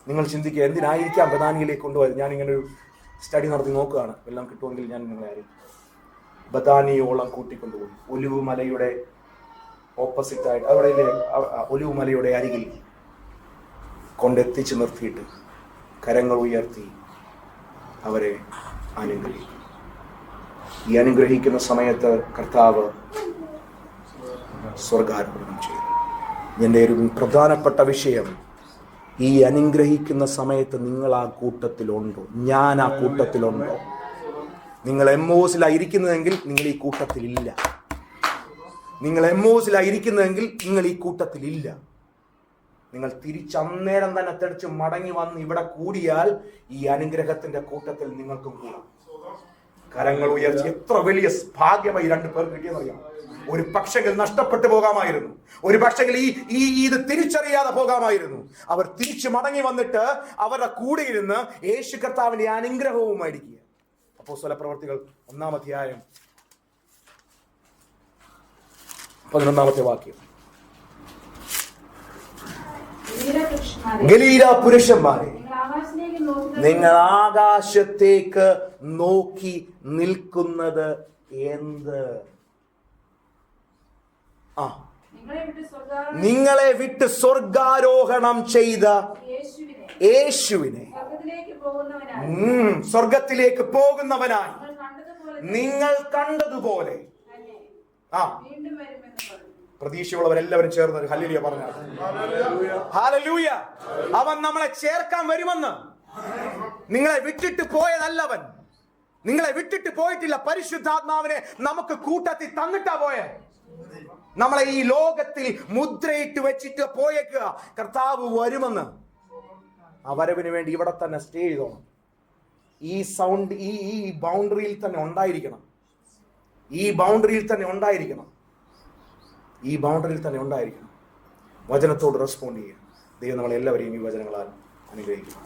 നിങ്ങൾ ചിന്തിക്കുക, എന്തിനായിരിക്കാം ബദാനിയിലേക്ക് കൊണ്ടുപോയത്? ഞാനിങ്ങനൊരു സ്റ്റഡി നടത്തി നോക്കുകയാണ്. എല്ലാം കിട്ടുമെങ്കിൽ ഞാൻ നിങ്ങളെ അറിയിക്കും. ബദാനിയോളം കൂട്ടിക്കൊണ്ടുപോയി. ഒലിവ് മലയുടെ ഓപ്പോസിറ്റായിട്ട്, അവിടെ ഒലിവ് മലയുടെ അരികിൽ കൊണ്ടെത്തിച്ച് നിർത്തിയിട്ട് കരങ്ങൾ ഉയർത്തി അവരെ അനുഗ്രഹിക്കും. ഈ അനുഗ്രഹിക്കുന്ന സമയത്ത് കർത്താവ് സ്വർഗാരോപണം ചെയ്തു. എൻ്റെ ഒരു പ്രധാനപ്പെട്ട വിഷയം, ഈ അനുഗ്രഹിക്കുന്ന സമയത്ത് നിങ്ങൾ ആ കൂട്ടത്തിലുണ്ടോ? ഞാൻ ആ കൂട്ടത്തിലുണ്ടോ? നിങ്ങൾ എമ്മോസിലായിരിക്കുന്നതെങ്കിൽ നിങ്ങൾ ഈ കൂട്ടത്തിലില്ല. നിങ്ങൾ എമ്മോസിലായിരിക്കുന്നതെങ്കിൽ നിങ്ങൾ ഈ കൂട്ടത്തിലില്ല. നിങ്ങൾ തിരിച്ചന്നേരം തന്നെ തെളിച്ച് മടങ്ങി വന്ന് ഇവിടെ കൂടിയാൽ ഈ അനുഗ്രഹത്തിന്റെ കൂട്ടത്തിൽ നിങ്ങൾക്കും കൂടാം. കരങ്ങൾ ഉയർത്തി. എത്ര വലിയ ഭാഗ്യമായി 2 പേർ കിട്ടിയെന്നറിയാം. ഒരു പക്ഷെങ്കിൽ നഷ്ടപ്പെട്ടു പോകാമായിരുന്നു. ഒരു പക്ഷെങ്കിൽ ഈ ഇത് തിരിച്ചറിയാതെ പോകാമായിരുന്നു. അവർ തിരിച്ചു മടങ്ങി വന്നിട്ട് അവരുടെ കൂടെ ഇരുന്ന് യേശു കർത്താവിന്റെ അനുഗ്രഹവും മേടിക്കുക. അപ്പോസ്തല പ്രവർത്തികൾ 1-ാം അധ്യായം 11-ാമത്തെ വാക്യം. ഗലീല പുരുഷന്മാരെ, നിങ്ങൾ ആകാശത്തേക്ക് നോക്കി നിൽക്കുന്നത് എന്ത്? നിങ്ങളെ വിട്ട് സ്വർഗാരോഹണം ചെയ്ത യേശുവിനെ സ്വർഗത്തിലേക്ക് പോകുന്നവനായി നിങ്ങൾ കണ്ടതുപോലെ പ്രതീക്ഷയുള്ളവരെല്ലാവരും ചേർന്ന് ഒരു ഹല്ലേലൂയ പറഞ്ഞാൽ. ഹല്ലേലൂയ. അവൻ നമ്മളെ ചേർക്കാൻ വരുമെന്ന്. നിങ്ങളെ വിട്ടിട്ട് പോയതല്ലവൻ. നിങ്ങളെ വിട്ടിട്ട് പോയിട്ടില്ല. പരിശുദ്ധാത്മാവിനെ നമുക്ക് കൂട്ടത്തിൽ തന്നിട്ടാ പോയെ. നമ്മളെ ഈ ലോകത്തിൽ മുദ്രയിട്ട് വെച്ചിട്ട് പോയേക്കുക. കർത്താവ് വരുമെന്ന്. ആ വരവിന് വേണ്ടി ഇവിടെ തന്നെ സ്റ്റേ ചെയ്തോണം. ഈ സൗണ്ട് ഈ ബൗണ്ടറിയിൽ തന്നെ ഉണ്ടായിരിക്കണം. ഈ ബൗണ്ടറിയിൽ തന്നെ ഉണ്ടായിരിക്കണം. ഈ ബൗണ്ടറിയിൽ തന്നെ ഉണ്ടായിരിക്കണം. വചനത്തോട് റെസ്പോണ്ട് ചെയ്യുക. ദൈവം നമ്മളെല്ലാവരെയും ഈ വചനങ്ങളാൽ അനുഗ്രഹിക്കും.